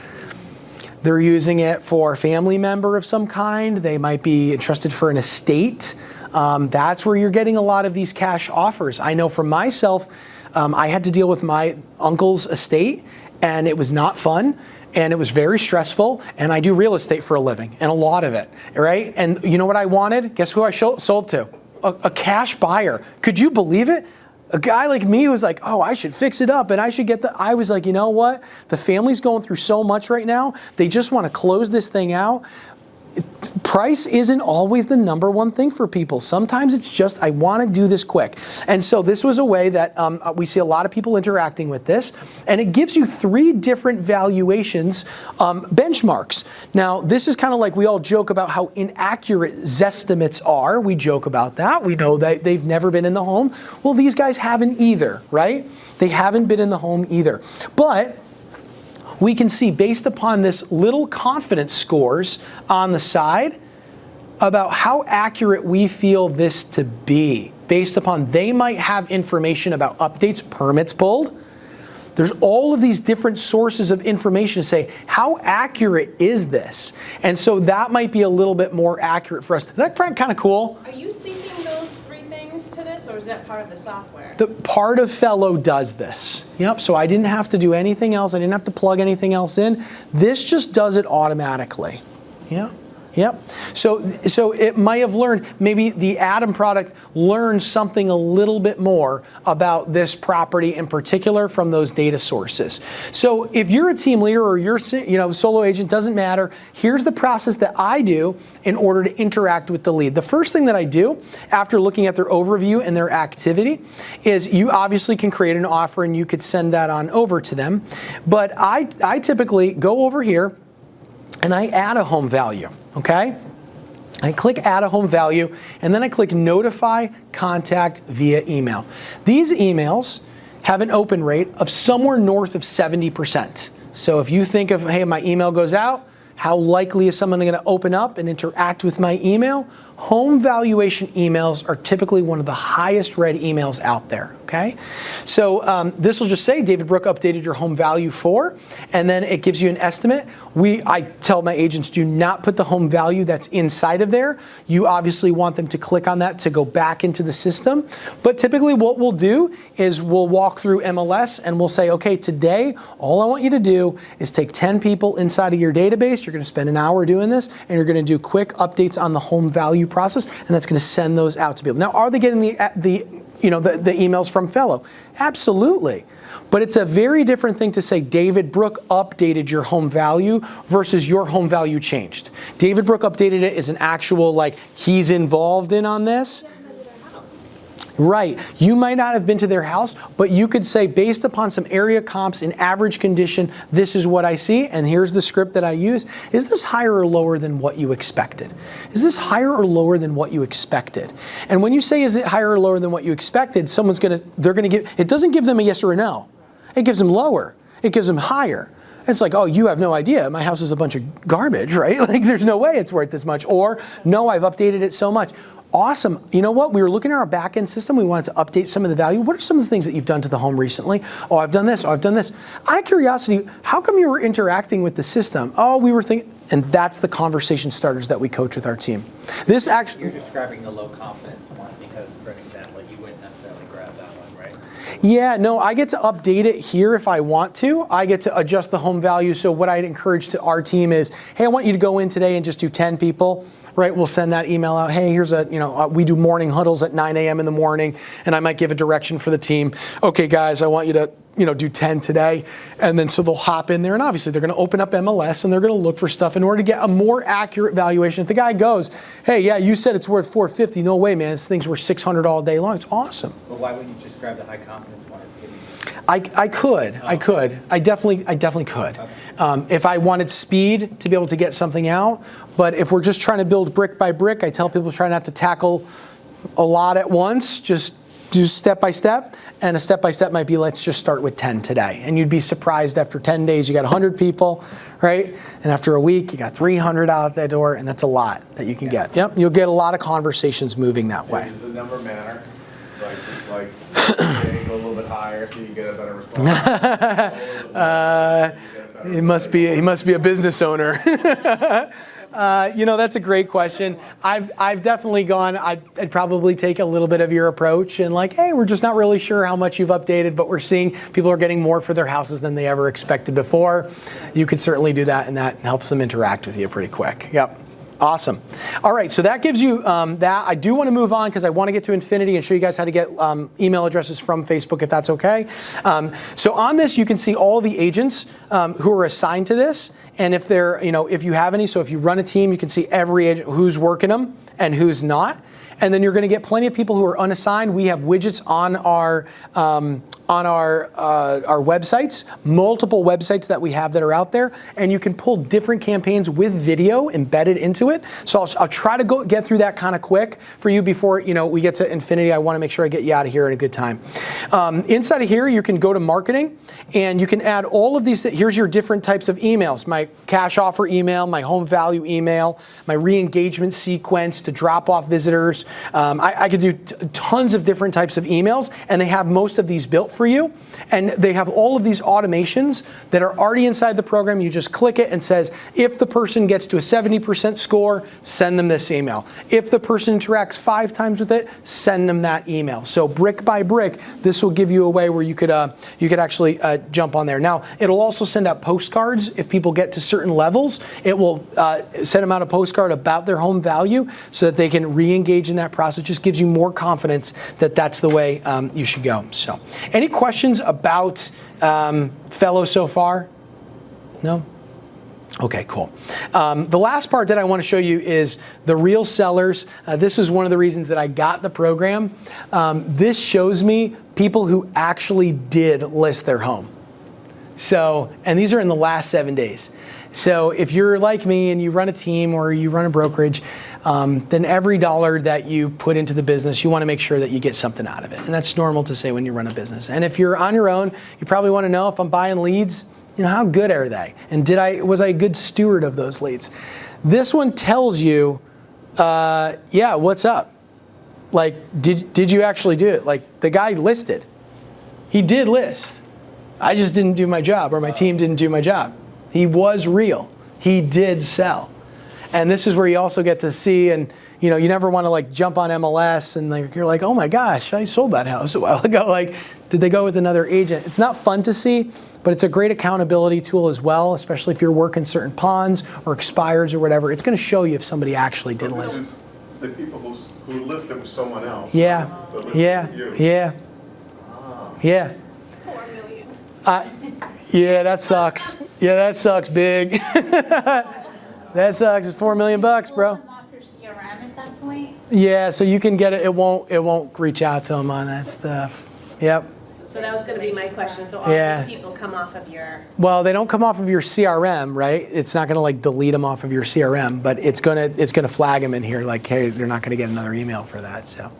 They're using it for a family member of some kind. They might be entrusted for an estate. That's where you're getting a lot of these cash offers. I know for myself, I had to deal with my uncle's estate, and it was not fun. And it was very stressful, and I do real estate for a living, and a lot of it, right? And you know what I wanted? Guess who I sold to? A cash buyer. Could you believe it? A guy like me who's like, oh, I should fix it up and I should I was like, you know what? The family's going through so much right now. They just want to close this thing out. Price isn't always the number one thing for people. Sometimes it's just, I want to do this quick. And so this was a way that we see a lot of people interacting with this. And it gives you 3 different valuations benchmarks. Now, this is kind of like we all joke about how inaccurate Zestimates are. We joke about that. We know that they've never been in the home. Well, these guys haven't either, right? They haven't been in the home either. But we can see based upon this little confidence scores on the side about how accurate we feel this to be. Based upon they might have information about updates, permits pulled. There's all of these different sources of information to say, how accurate is this? And so that might be a little bit more accurate for us. Is that kind of cool? Are you syncing those 3 things to this, or is that part of the software? The part of Fellow does this. Yep, so I didn't have to do anything else. I didn't have to plug anything else in. This just does it automatically. Yeah. Yep. So it might have learned, maybe the Adam product learned something a little bit more about this property in particular from those data sources. So if you're a team leader or you're solo agent, doesn't matter. Here's the process that I do in order to interact with the lead. The first thing that I do after looking at their overview and their activity is you obviously can create an offer and you could send that on over to them. But I typically go over here and I add a home value, okay? I click add a home value, and then I click notify contact via email. These emails have an open rate of somewhere north of 70%. So if you think of, hey, my email goes out, how likely is someone going to open up and interact with my email? Home valuation emails are typically one of the highest read emails out there, okay? So this will just say, David Brooke updated your home value for, and then it gives you an estimate. I tell my agents, do not put the home value that's inside of there. You obviously want them to click on that to go back into the system. But typically what we'll do is we'll walk through MLS and we'll say, okay, today, all I want you to do is take 10 people inside of your database. You're going to spend an hour doing this, and you're going to do quick updates on the home value process, and that's going to send those out to people. Now, are they getting the emails from Fellow? Absolutely. But it's a very different thing to say David Brooke updated your home value versus your home value changed. David Brooke updated it is an actual, like, he's involved in on this. Right. You might not have been to their house, but you could say, based upon some area comps in average condition, this is what I see, and here's the script that I use. Is this higher or lower than what you expected? Is this higher or lower than what you expected? And when you say, is it higher or lower than what you expected, they're going to give, it doesn't give them a yes or a no. It gives them lower. It gives them higher. It's like, oh, you have no idea. My house is a bunch of garbage, right? Like, there's no way it's worth this much. Or, no, I've updated it so much. Awesome. You know what? We were looking at our back-end system. We wanted to update some of the value. What are some of the things that you've done to the home recently? Oh, I've done this. Oh, I've done this. Out of curiosity, how come you were interacting with the system? Oh, we were thinking, and that's the conversation starters that we coach with our team. This actually, You're describing the low confidence one because, for example, you wouldn't necessarily grab that one, right? yeah, no, I get to update it here if I want to. I get to adjust the home value. So what I'd encourage to our team is, hey, I want you to go in today and just do 10 people. Right, we'll send that email out. Hey, here's we do morning huddles at 9 a.m. in the morning, and I might give a direction for the team. Okay, guys, I want you to, do 10 today, and then so they'll hop in there, and obviously they're going to open up MLS and they're going to look for stuff in order to get a more accurate valuation. If the guy goes, hey, yeah, you said it's worth $450. No way, man. This thing's worth $600 all day long. It's awesome. But why wouldn't you just grab the high confidence one it's giving you? I could. I definitely could. Okay. If I wanted speed to be able to get something out, but if we're just trying to build brick by brick, I tell people try not to tackle a lot at once. Just do step by step, and a step by step might be, let's just start with 10 today. And you'd be surprised after 10 days you got 100 people, right? And after a week you got 300 out that door, and that's a lot that you can get. Yep, you'll get a lot of conversations moving that way. Does the number matter? Like go a little bit higher so you get a better response? He must be a business owner. That's a great question. I've definitely gone, I'd probably take a little bit of your approach and like, hey, we're just not really sure how much you've updated, but we're seeing people are getting more for their houses than they ever expected before. You could certainly do that, and that helps them interact with you pretty quick. Yep. Awesome. All right, so that gives you that. I do want to move on because I want to get to Infinity and show you guys how to get email addresses from Facebook, if that's okay. So on this, you can see all the agents who are assigned to this, and if they're, if you have any. So if you run a team, you can see every agent who's working them and who's not. And then you're going to get plenty of people who are unassigned. We have widgets on our websites, multiple websites that we have that are out there, and you can pull different campaigns with video embedded into it. So I'll try to get through that kind of quick for you before we get to Infinity. I want to make sure I get you out of here in a good time. Inside of here, you can go to marketing, and you can add all of these. Here's your different types of emails: my cash offer email, my home value email, my re-engagement sequence to drop off visitors. I could do tons of different types of emails, and they have most of these built for you. And they have all of these automations that are already inside the program. You just click it and says, if the person gets to a 70% score, send them this email. If the person interacts 5 times with it, send them that email. So brick by brick, this will give you a way where you could actually jump on there. Now, it'll also send out postcards. If people get to certain levels, it will send them out a postcard about their home value so that they can re-engage in that process. It just gives you more confidence that that's the way you should go. So, any questions about Fellow so far? No? Okay, cool. The last part that I want to show you is the real sellers. This is one of the reasons that I got the program. This shows me people who actually did list their home. So, and these are in the last 7 days. So if you're like me and you run a team or you run a brokerage, then every dollar that you put into the business, you want to make sure that you get something out of it. And that's normal to say when you run a business. And if you're on your own, you probably want to know, if I'm buying leads, how good are they? And was I a good steward of those leads? This one tells you, yeah, what's up? Like, did you actually do it? Like, the guy listed. He did list. I just didn't do my job, or my team didn't do my job. He was real. He did sell. And this is where you also get to see, and you never want to jump on MLS and you're like, oh my gosh, I sold that house a while ago. Like, did they go with another agent? It's not fun to see, but it's a great accountability tool as well, especially if you're working certain ponds or expireds or whatever. It's going to show you if somebody actually did list. This is the people who listed with someone else. Yeah, yeah, yeah, yeah. 4 million. Yeah, that sucks. Yeah, that sucks big. That sucks. It's $4 million, bro. Pull them off your CRM at that point? Yeah, so you can get it. It won't reach out to them on that stuff. Yep. So that was going to be my question. So all these people come off of your... Well, they don't come off of your CRM, right? It's not going to delete them off of your CRM, but it's going to flag them in here hey, they're not going to get another email for that. So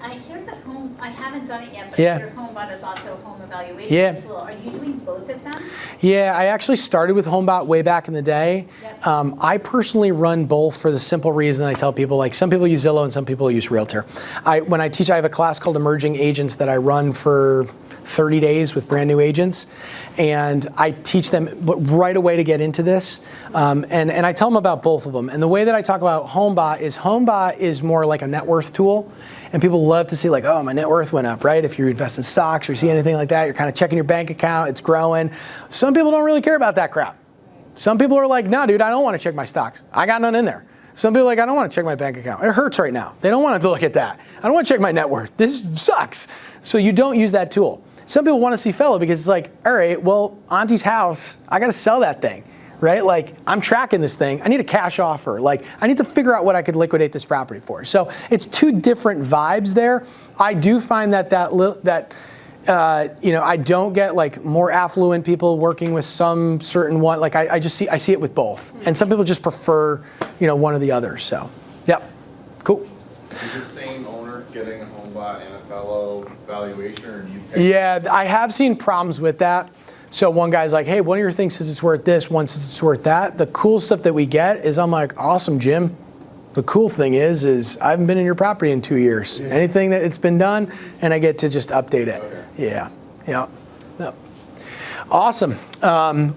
I hear that I haven't done it yet, but Yeah. I hear HomeBot is also a home evaluation tool. Are you doing both of them? Yeah, I actually started with HomeBot way back in the day. Yep. I personally run both for the simple reason I tell people, some people use Zillow and some people use Realtor. When I teach, I have a class called Emerging Agents that I run for 30 days with brand new agents. And I teach them right away to get into this. And I tell them about both of them. And the way that I talk about HomeBot is more like a net worth tool. And people love to see oh, my net worth went up, right? If you invest in stocks or you see anything like that, you're kind of checking your bank account, it's growing. Some people don't really care about that crap. Some people are like, no, dude, I don't want to check my stocks. I got none in there. Some people are like, I don't want to check my bank account. It hurts right now. They don't want to look at that. I don't want to check my net worth. This sucks. So you don't use that tool. Some people want to see Fellow because it's like, all right, well, Auntie's house, I got to sell that thing. Right? I'm tracking this thing. I need a cash offer. I need to figure out what I could liquidate this property for. So it's two different vibes there. I do find that I don't get more affluent people working with some certain one. I see it with both. And some people just prefer, one or the other. So, yep. Cool. Is the same owner getting a HomeBot and a Fellow valuation, or do you pick? Yeah, I have seen problems with that. So one guy's like, hey, one of your things says it's worth this, one says it's worth that. The cool stuff that we get is I'm like, awesome, Jim. The cool thing is I haven't been in your property in 2 years. Yeah. Anything that it's been done, and I get to just update it. Okay. Yeah. Awesome.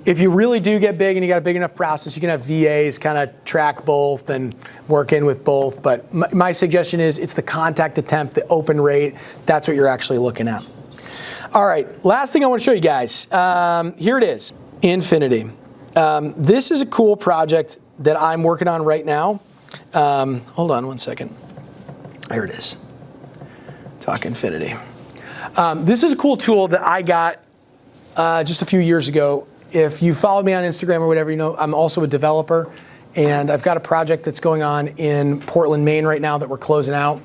If you really do get big and you got a big enough process, you can have VAs kind of track both and work in with both. But my suggestion is it's the contact attempt, the open rate. That's what you're actually looking at. All right, last thing I want to show you guys. Here it is, Infinity. This is a cool project. that I'm working on right now. Hold on one second. There it is. Talk Infinity. This is a cool tool that I got just a few years ago. If you follow me on Instagram or whatever, you know I'm also a developer, and I've got a project that's going on in Portland, Maine right now that we're closing out.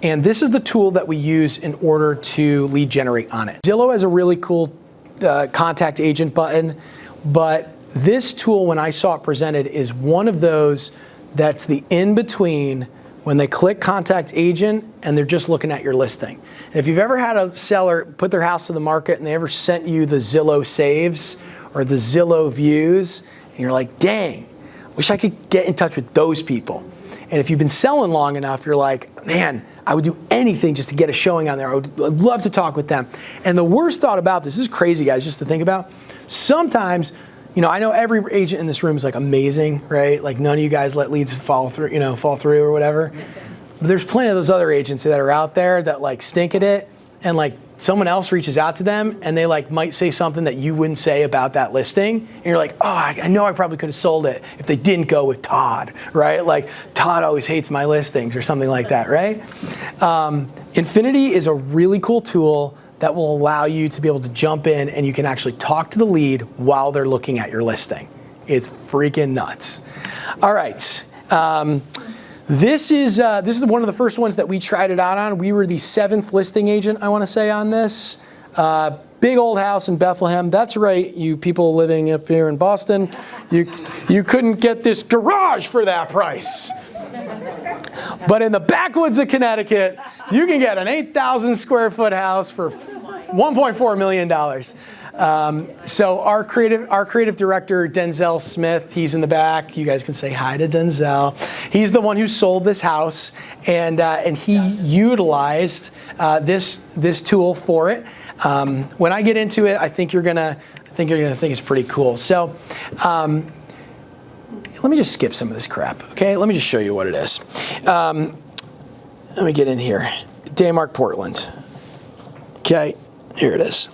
And this is the tool that we use in order to lead generate on it. Zillow has a really cool contact agent button, but this tool, when I saw it presented, is one of those that's the in-between when they click contact agent and they're just looking at your listing. And if you've ever had a seller put their house to the market and they ever sent you the Zillow saves or the Zillow views, and you're like, dang, wish I could get in touch with those people. And if you've been selling long enough, you're like, man, I would do anything just to get a showing on there. I'd love to talk with them. And the worst thought about this is crazy, guys, just to think about. Sometimes, you know, I know every agent in this room is like amazing, right? Like none of you guys let leads fall through or whatever. But there's plenty of those other agents that are out there that like stink at it, and like someone else reaches out to them and they like might say something that you wouldn't say about that listing. And you're like, oh, I know I probably could have sold it if they didn't go with Todd, right? Like Todd always hates my listings or something like that, right? Infinity is a really cool tool that will allow you to be able to jump in and you can actually talk to the lead while they're looking at your listing. It's freaking nuts. All right. This is one of the first ones that we tried it out on. We were the 7th listing agent, I want to say, on this. Big old house in Bethlehem. That's right, you people living up here in Boston. You couldn't get this garage for that price. But in the backwoods of Connecticut, you can get an 8,000 square foot house for $1.4 million. So our creative director, Denzel Smith, he's in the back. You guys can say hi to Denzel. He's the one who sold this house, and he utilized this tool for it. When I get into it, I think you're gonna think it's pretty cool. So. Let me just skip some of this crap, okay? Let me just show you what it is. Let me get in here. Daymark, Portland. Okay, here it is.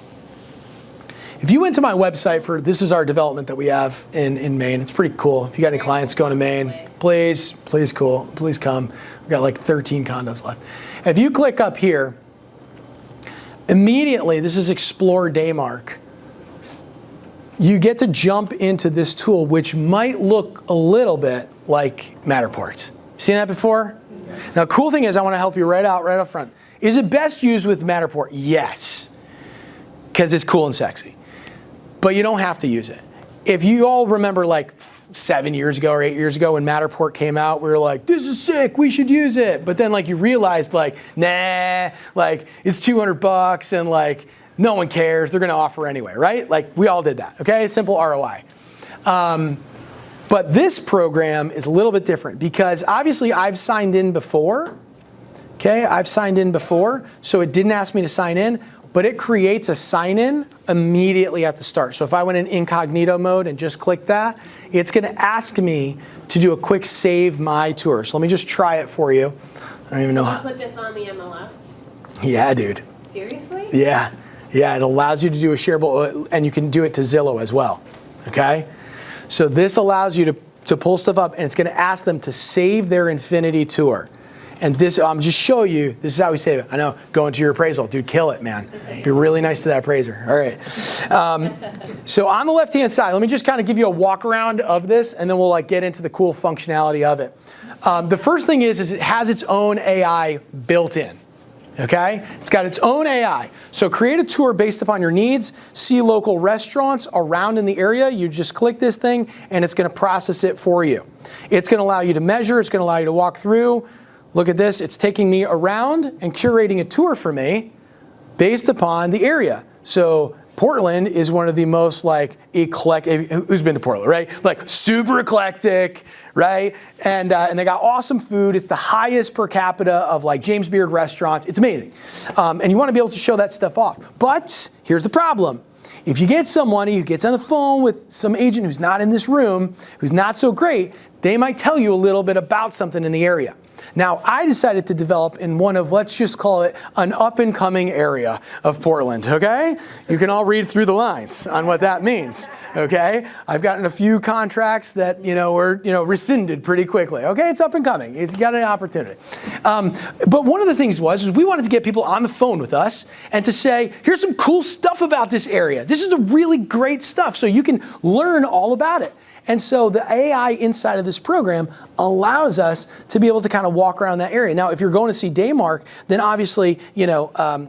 If you went to my website this is our development that we have in Maine. It's pretty cool. If you got any clients going to Maine, please come. We've got like 13 condos left. If you click up here, immediately, this is Explore Daymark. You get to jump into this tool, which might look a little bit like Matterport. Seen that before? Now, cool thing is, I want to help you right up front. Is it best used with Matterport? Yes, because it's cool and sexy. But you don't have to use it. If you all remember like 7 years ago or 8 years ago when Matterport came out, we were like, this is sick, we should use it. But then like you realized like, nah, like it's $200 and like, no one cares. They're going to offer anyway, right? Like we all did that, okay? Simple ROI. But this program is a little bit different because obviously I've signed in before, okay? I've signed in before, so it didn't ask me to sign in, but it creates a sign-in immediately at the start. So if I went in incognito mode and just click that, it's going to ask me to do a quick save my tour. So let me just try it for you. I don't even know. Can you put this on the MLS? Yeah, dude. Seriously? Yeah. Yeah, it allows you to do a shareable, and you can do it to Zillow as well, okay? So this allows you to pull stuff up, and it's going to ask them to save their Infinity tour. And this, I'm just show you, this is how we save it. I know, go into your appraisal. Dude, kill it, man. Be really nice to that appraiser. All right. So on the left-hand side, let me just kind of give you a walk around of this, and then we'll like get into the cool functionality of it. The first thing is it has its own AI built in. Okay? It's got its own AI. So create a tour based upon your needs, see local restaurants around in the area. You just click this thing and it's going to process it for you. It's going to allow you to measure. It's going to allow you to walk through. Look at this. It's taking me around and curating a tour for me based upon the area. So Portland is one of the most like eclectic, who's been to Portland, right? Like super eclectic, right? And they got awesome food. It's the highest per capita of like James Beard restaurants. It's amazing. And you want to be able to show that stuff off. But here's the problem. If you get someone who gets on the phone with some agent who's not in this room, who's not so great, they might tell you a little bit about something in the area. Now, I decided to develop in one of, let's just call it, an up-and-coming area of Portland, okay? You can all read through the lines on what that means, okay? I've gotten a few contracts that, were, rescinded pretty quickly, okay? It's up and coming. It's got an opportunity. But one of the things was we wanted to get people on the phone with us and to say, here's some cool stuff about this area. This is the really great stuff, so you can learn all about it. And so the AI inside of this program allows us to be able to kind of walk around that area. Now, if you're going to see Daymark, then obviously,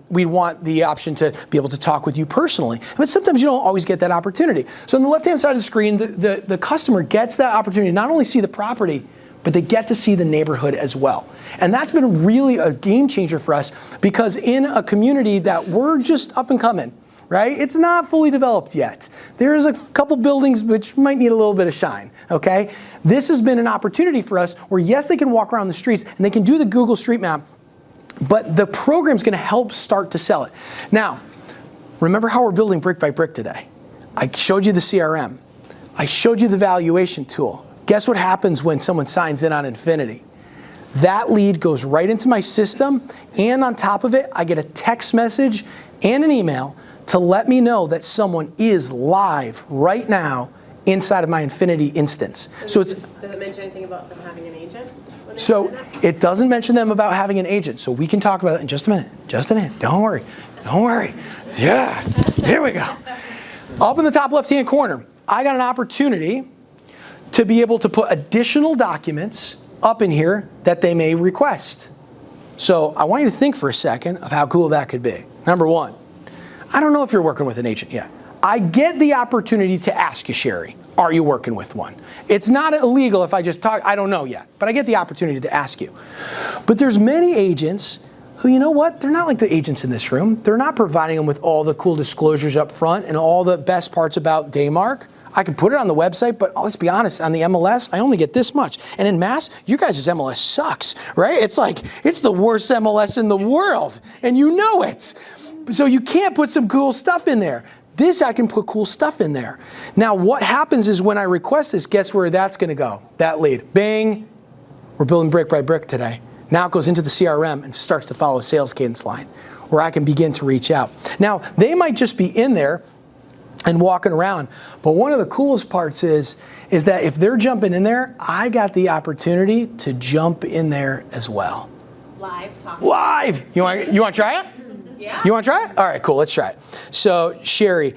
we want the option to be able to talk with you personally. But sometimes you don't always get that opportunity. So on the left-hand side of the screen, the customer gets that opportunity to not only see the property, but they get to see the neighborhood as well. And that's been really a game changer for us, because in a community that we're just up and coming, right? It's not fully developed yet. There's a couple buildings which might need a little bit of shine, okay? This has been an opportunity for us where, yes, they can walk around the streets and they can do the Google Street Map, but the program's gonna help start to sell it. Now, remember how we're building brick by brick today. I showed you the CRM. I showed you the valuation tool. Guess what happens when someone signs in on Infinity? That lead goes right into my system, and on top of it, I get a text message and an email to let me know that someone is live right now inside of my Infinity instance. So it's, Does it mention anything about them having an agent? when they so sign up? it doesn't mention them about having an agent. So we can talk about it in just a minute. Just a minute. Don't worry. Don't worry. Yeah. Here we go. Up in the top left-hand corner, I got an opportunity to be able to put additional documents up in here that they may request. So I want you to think for a second of how cool that could be. Number one, I don't know if you're working with an agent yet. I get the opportunity to ask you, Sherry, are you working with one? It's not illegal if I just talk, I don't know yet, but I get the opportunity to ask you. But there's many agents who, you know what, they're not like the agents in this room. They're not providing them with all the cool disclosures up front and all the best parts about Daymark. I can put it on the website, but let's be honest, on the MLS, I only get this much. And in Mass, your guys' MLS sucks, right? It's like, it's the worst MLS in the world, and you know it. So you can't put some cool stuff in there. This, I can put cool stuff in there. Now, what happens is when I request this, guess where that's gonna go? That lead, bing, we're building brick by brick today. Now it goes into the CRM and starts to follow a sales cadence line where I can begin to reach out. Now, they might just be in there and walking around, but one of the coolest parts is that if they're jumping in there, I got the opportunity to jump in there as well. Live talk. Live! You want to try it? Yeah. You want to try it? All right, cool, let's try it. So, Sherry,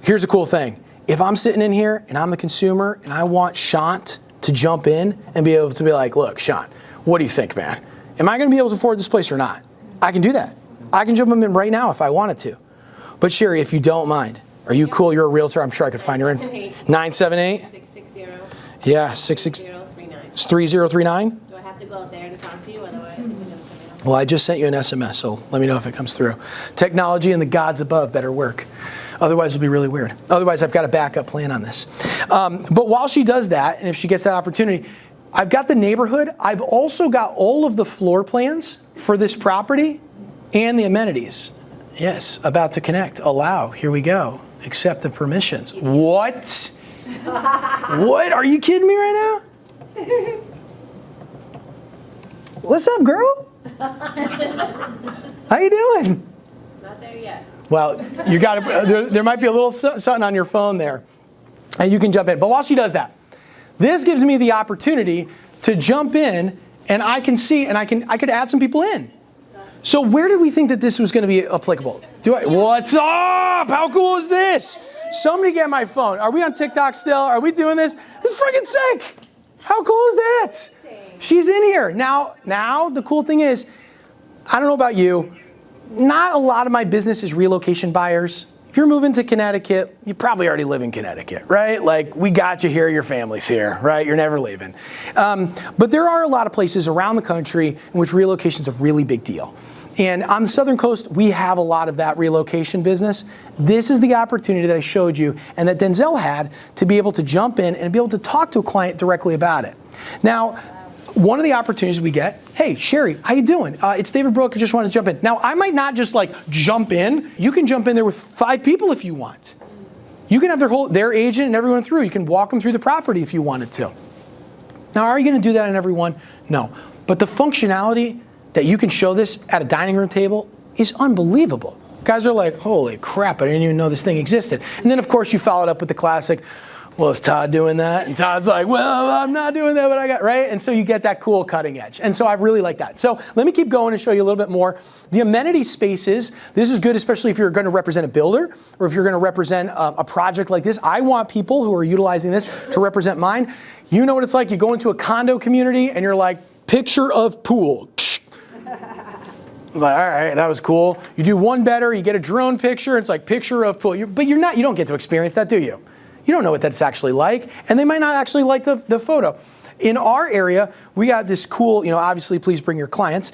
here's a cool thing. If I'm sitting in here and I'm the consumer and I want Shant to jump in and be able to be like, look, Shant, what do you think, man? Am I going to be able to afford this place or not? I can do that. I can jump him in right now if I wanted to. But Sherry, if you don't mind, are you cool? You're a realtor. I'm sure I could find her in. 978? 660. Yeah, 66. 3039. 3039? Do I have to go out there to talk to you, otherwise is it gonna come in? Well, I just sent you an SMS, so let me know if it comes through. Technology and the gods above better work. Otherwise, it'll be really weird. Otherwise, I've got a backup plan on this. But while she does that, and if she gets that opportunity, I've got the neighborhood. I've also got all of the floor plans for this property and the amenities. Yes, about to connect. Allow. Here we go. Accept the permissions. What? What? Are you kidding me right now? What's up, girl? How you doing? Not there yet. Well, you got to. There might be a little something on your phone there, and you can jump in. But while she does that, this gives me the opportunity to jump in, and I can see, and I could add some people in. So where did we think that this was going to be applicable? What's up? How cool is this? Somebody get my phone. Are we on TikTok still? Are we doing this? This is freaking sick. How cool is that? She's in here. Now the cool thing is, I don't know about you, not a lot of my business is relocation buyers. If you're moving to Connecticut, you probably already live in Connecticut, right? Like, we got you here, your family's here, right? You're never leaving. But there are a lot of places around the country in which relocation is a really big deal. And on the Southern Coast, we have a lot of that relocation business. This is the opportunity that I showed you and that Denzel had to be able to jump in and be able to talk to a client directly about it. Now, one of the opportunities we get, hey, Sherry, how you doing? It's David Brooke, I just wanted to jump in. Now, I might not just like jump in. You can jump in there with 5 people if you want. You can have their agent and everyone through. You can walk them through the property if you wanted to. Now, are you going to do that on everyone? No. But the functionality that you can show this at a dining room table is unbelievable. Guys are like, holy crap, I didn't even know this thing existed. And then of course you follow it up with the classic, well, is Todd doing that? And Todd's like, well, I'm not doing that, but I got, right? And so you get that cool cutting edge. And so I really like that. So let me keep going and show you a little bit more. The amenity spaces, this is good, especially if you're going to represent a builder or if you're going to represent a project like this. I want people who are utilizing this to represent mine. You know what it's like. You go into a condo community and you're like, picture of pool. Like, all right, that was cool. You do one better, you get a drone picture, it's like picture of pool. But you don't get to experience that, do you? You don't know what that's actually like, and they might not actually like the photo. In our area, we got this cool, obviously please bring your clients.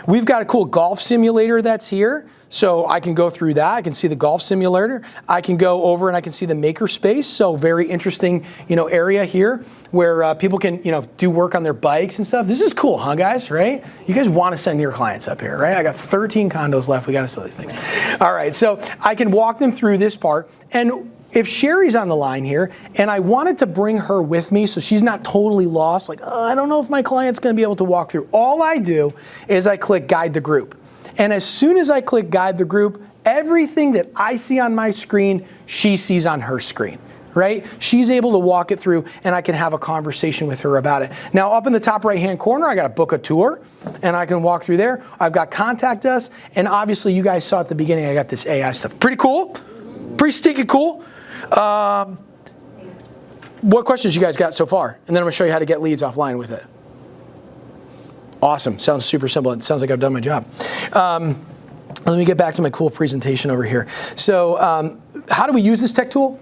We've got a cool golf simulator that's here. So I can go through that. I can see the golf simulator. I can go over and I can see the maker space. So very interesting, area here where people can, do work on their bikes and stuff. This is cool, huh, guys? Right? You guys want to send your clients up here, right? I got 13 condos left. We got to sell these things. All right. So I can walk them through this part. And if Sherry's on the line here and I wanted to bring her with me so she's not totally lost, like, oh, I don't know if my client's going to be able to walk through. All I do is I click guide the group. And as soon as I click guide the group, everything that I see on my screen, she sees on her screen, right? She's able to walk it through and I can have a conversation with her about it. Now up in the top right-hand corner, I got to book a tour and I can walk through there. I've got contact us. And obviously you guys saw at the beginning, I got this AI stuff. Pretty cool. Pretty stinking cool. What questions you guys got so far? And then I'm going to show you how to get leads offline with it. Awesome. Sounds super simple. It sounds like I've done my job. Let me get back to my cool presentation over here. So how do we use this tech tool?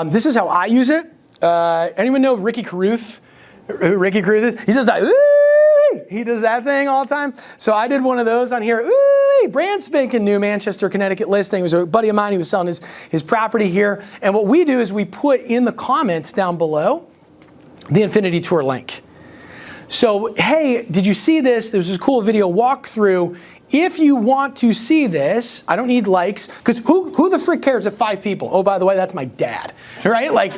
This is how I use it. Anyone know Ricky Carruth? Who Ricky Carruth is? He does that. Ooh, he does that thing all the time. So I did one of those on here. Ooh, brand spanking new Manchester, Connecticut listing. It was a buddy of mine. He was selling his property here. And what we do is we put in the comments down below the Infinity Tour link. So, hey, did you see this? There's this cool video walkthrough. If you want to see this, I don't need likes, because who the frick cares if 5 people? Oh, by the way, that's my dad, right? Like,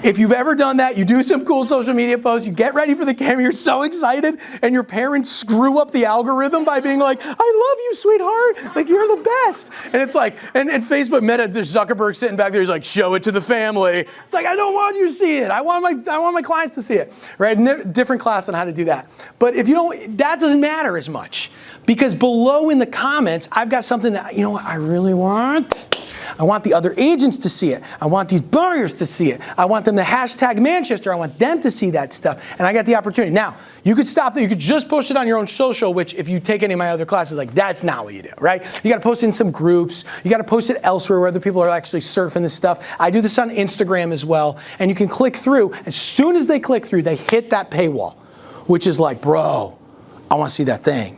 if you've ever done that, you do some cool social media posts, you get ready for the camera, you're so excited, and your parents screw up the algorithm by being like, I love you, sweetheart, like, you're the best. And it's like, and Facebook Meta, there's Zuckerberg sitting back there, he's like, show it to the family. It's like, I don't want you to see it. I want my clients to see it, right? Different class on how to do that. But if you don't, that doesn't matter as much. Because below in the comments, I've got something that, you know what I really want? I want the other agents to see it. I want these buyers to see it. I want them to hashtag Manchester. I want them to see that stuff. And I got the opportunity. Now, you could stop there. You could just post it on your own social, which if you take any of my other classes, like that's not what you do, right? You got to post it in some groups. You got to post it elsewhere where other people are actually surfing this stuff. I do this on Instagram as well. And you can click through. As soon as they click through, they hit that paywall, which is like, bro, I want to see that thing.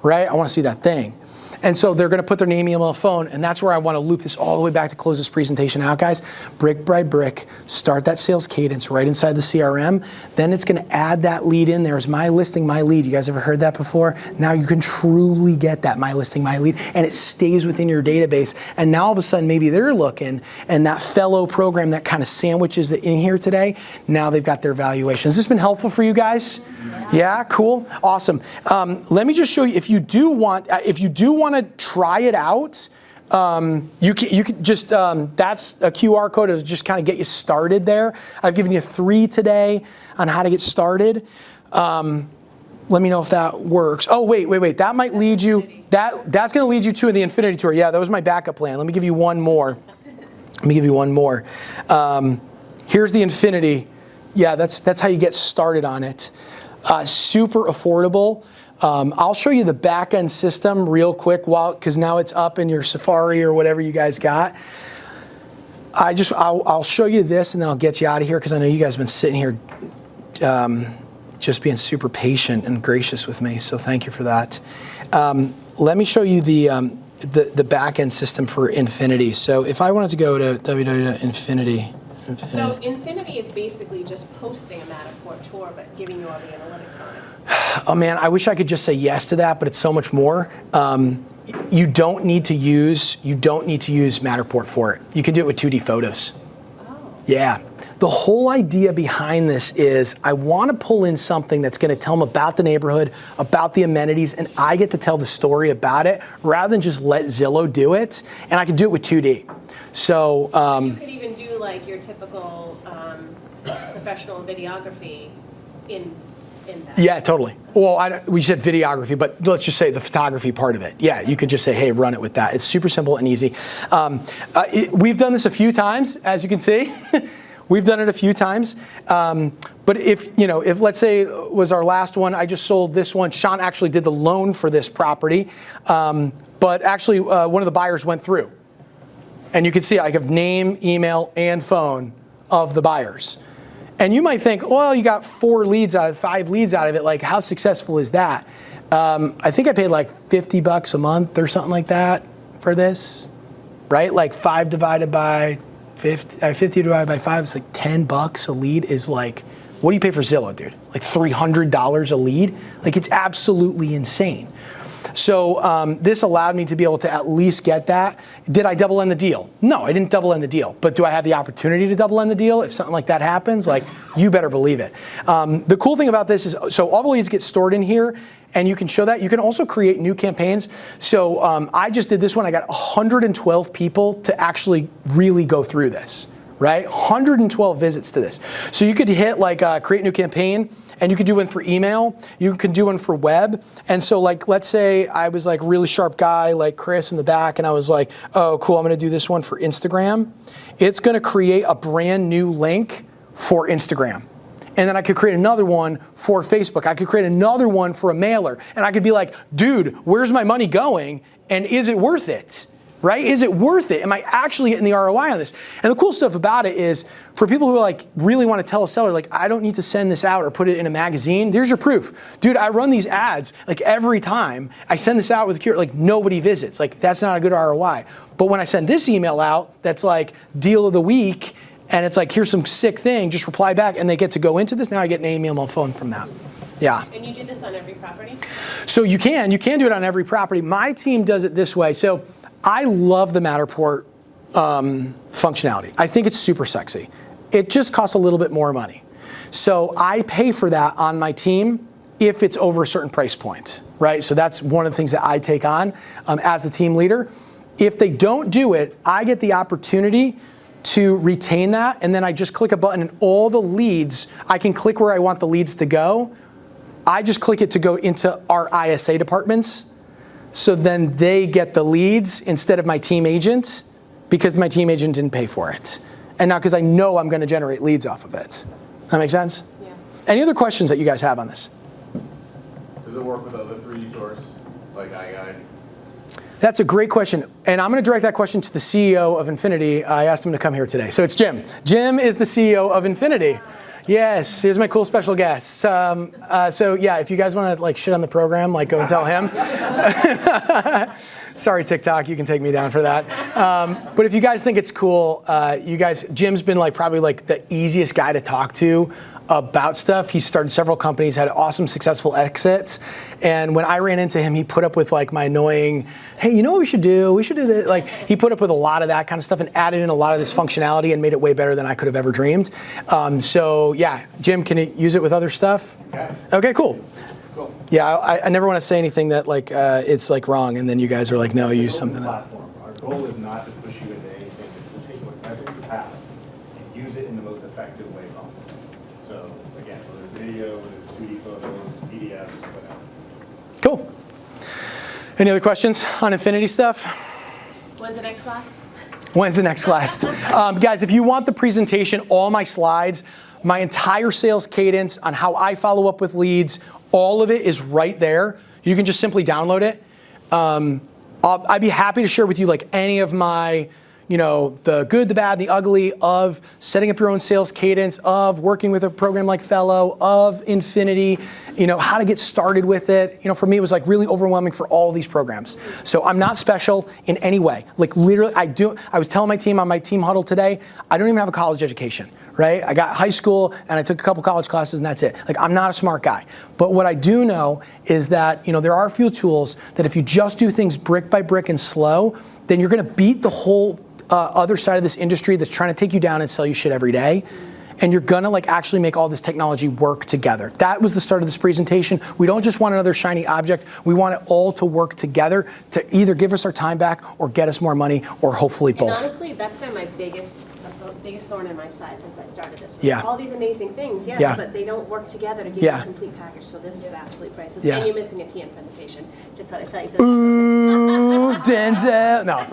Right? I want to see that thing. And so they're going to put their name, email, phone, and that's where I want to loop this all the way back to close this presentation out, guys. Brick by brick, start that sales cadence right inside the CRM. Then it's going to add that lead in there as my listing, my lead. You guys ever heard that before? Now you can truly get that my listing, my lead, and it stays within your database. And now all of a sudden, maybe they're looking, and that fellow program that kind of sandwiches it in here today, now they've got their valuation. Has this been helpful for you guys? Yeah, cool, awesome. Let me just show you, if you do want to try it out, you can just, that's a QR code to just kind of get you started there. I've given you 3 today on how to get started. Let me know if that works. Oh, wait, that might lead you, that's going to lead you to the Infinity Tour. Yeah, that was my backup plan. Let me give you one more. Here's the Infinity. Yeah, that's how you get started on it. Super affordable. I'll show you the back-end system real quick because now it's up in your Safari or whatever you guys got. I'll show you this and then I'll get you out of here because I know you guys have been sitting here just being super patient and gracious with me, so thank you for that. Let me show you the back-end system for Infinity. So if I wanted to go to www.infinity. So Infinity is basically just posting a Matterport tour, but giving you all the analytics on it. Oh man, I wish I could just say yes to that, but it's so much more. You don't need to use Matterport for it. You can do it with 2D photos. Oh. Yeah. The whole idea behind this is I want to pull in something that's going to tell them about the neighborhood, about the amenities, and I get to tell the story about it rather than just let Zillow do it. And I can do it with 2D. So You could even do like your typical professional videography in that. yeah, totally. Well, we said videography, but let's just say the photography part of it. Yeah, you could just say, hey, run it with that. It's super simple and easy. We've done this a few times, as you can see. We've done it a few times. But if let's say it was our last one, I just sold this one. Sean actually did the loan for this property. But actually, one of the buyers went through. And you can see I have name, email, and phone of the buyers. And you might think, well, you got 5 leads out of it. Like, how successful is that? I think I paid like $50 a month or something like that for this, right? Like 5 divided by 50 divided by 5 is like $10 a lead is like, what do you pay for Zillow, dude? Like $300 a lead? Like, it's absolutely insane. So this allowed me to be able to at least get that. Did I double end the deal? No, I didn't double end the deal. But do I have the opportunity to double end the deal if something like that happens? Like, you better believe it. The cool thing about this is, so all the leads get stored in here, and you can show that. You can also create new campaigns. So I just did this one. I got 112 people to actually really go through this, right? 112 visits to this. So you could hit like create new campaign, and you could do one for email. You could do one for web. And so like, let's say I was like a really sharp guy like Chris in the back, and I was like, oh, cool, I'm gonna do this one for Instagram. It's gonna create a brand new link for Instagram. And then I could create another one for Facebook. I could create another one for a mailer. And I could be like, dude, where's my money going? And is it worth it? Right? Is it worth it? Am I actually getting the ROI on this? And the cool stuff about it is for people who like really want to tell a seller, like, I don't need to send this out or put it in a magazine. There's your proof. Dude, I run these ads like every time I send this out with a cure, like nobody visits. Like, that's not a good ROI. But when I send this email out, that's like deal of the week, and it's like, here's some sick thing, just reply back, and they get to go into this. Now I get an email on phone from that. Yeah. And you do this on every property? So you can do it on every property. My team does it this way. So I love the Matterport functionality. I think it's super sexy. It just costs a little bit more money. So I pay for that on my team if it's over a certain price point, right? So that's one of the things that I take on as the team leader. If they don't do it, I get the opportunity to retain that, and then I just click a button, and all the leads, I can click where I want the leads to go. I just click it to go into our ISA departments. So then they get the leads instead of my team agent, because my team agent didn't pay for it. And now because I know I'm going to generate leads off of it. That make sense? Yeah. Any other questions that you guys have on this? Does it work with other 3D tours, like iGuide? That's a great question. And I'm going to direct that question to the CEO of Infinity. I asked him to come here today. So it's Jim. Jim is the CEO of Infinity. Yes, here's my cool special guest. So yeah, if you guys want to like shit on the program, like go and tell him. Sorry, TikTok, you can take me down for that. But if you guys think it's cool, Jim's been like probably like the easiest guy to talk to about stuff. He started several companies, had awesome, successful exits. And when I ran into him, he put up with like my annoying, hey, you know what we should do? We should do this. Like, he put up with a lot of that kind of stuff and added in a lot of this functionality and made it way better than I could have ever dreamed. So yeah, Jim, can you use it with other stuff? Okay, cool. Cool. Yeah, I never want to say anything that like it's like wrong, and then you guys are like, no, use something else. Platform. Our goal is not to push you into anything. It's to take whatever you have and use it in the most effective way possible. So again, whether it's video, whether it's 2D photos, PDFs, whatever. Cool. Any other questions on Infinity stuff? When's the next class? When's the next class? Guys, if you want the presentation, all my slides, my entire sales cadence on how I follow up with leads, all of it is right there. You can just simply download it. I'd be happy to share with you like any of my, the good, the bad, the ugly of setting up your own sales cadence, of working with a program like Fellow, of Infinity, how to get started with it. For me, it was like really overwhelming for all these programs. So I'm not special in any way. Like literally, I was telling my team on my team huddle today, I don't even have a college education. Right? I got high school and I took a couple college classes and that's it. Like, I'm not a smart guy. But what I do know is that, there are a few tools that if you just do things brick by brick and slow, then you're going to beat the whole other side of this industry that's trying to take you down and sell you shit every day. And you're gonna like actually make all this technology work together. That was the start of this presentation. We don't just want another shiny object. We want it all to work together to either give us our time back or get us more money, or hopefully both. And honestly, that's been my biggest thorn in my side since I started this. Yeah. All these amazing things, yes, Yeah. but they don't work together to give Yeah. you a complete package. So this is absolutely priceless. Yeah. And you're missing a TN presentation. Just thought I'd tell you. Ooh, Denzel. No,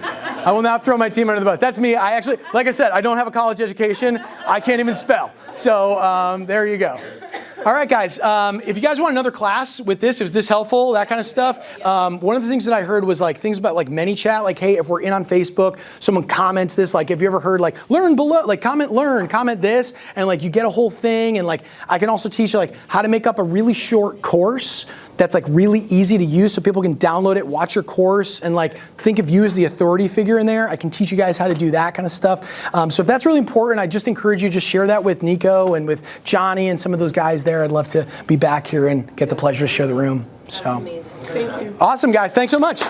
I will not throw my team under the bus. That's me. I actually, like I said, I don't have a college education. I can't even spell. So there you go. All right, guys. If you guys want another class with this, is this helpful? That kind of stuff. One of the things that I heard was like things about like ManyChat. Like, hey, if we're in on Facebook, someone comments this. Like, have you ever heard like learn below? Like, comment this, and like you get a whole thing. And like, I can also teach you like how to make up a really short course that's like really easy to use, so people can download it, watch your course, and like think of you as the authority figure in there. I can teach you guys how to do that kind of stuff. So if that's really important, I just encourage you to just share that with Nico and with Johnny and some of those guys there. I'd love to be back here and get the pleasure to share the room. So, That's amazing. awesome, guys. Thanks so much.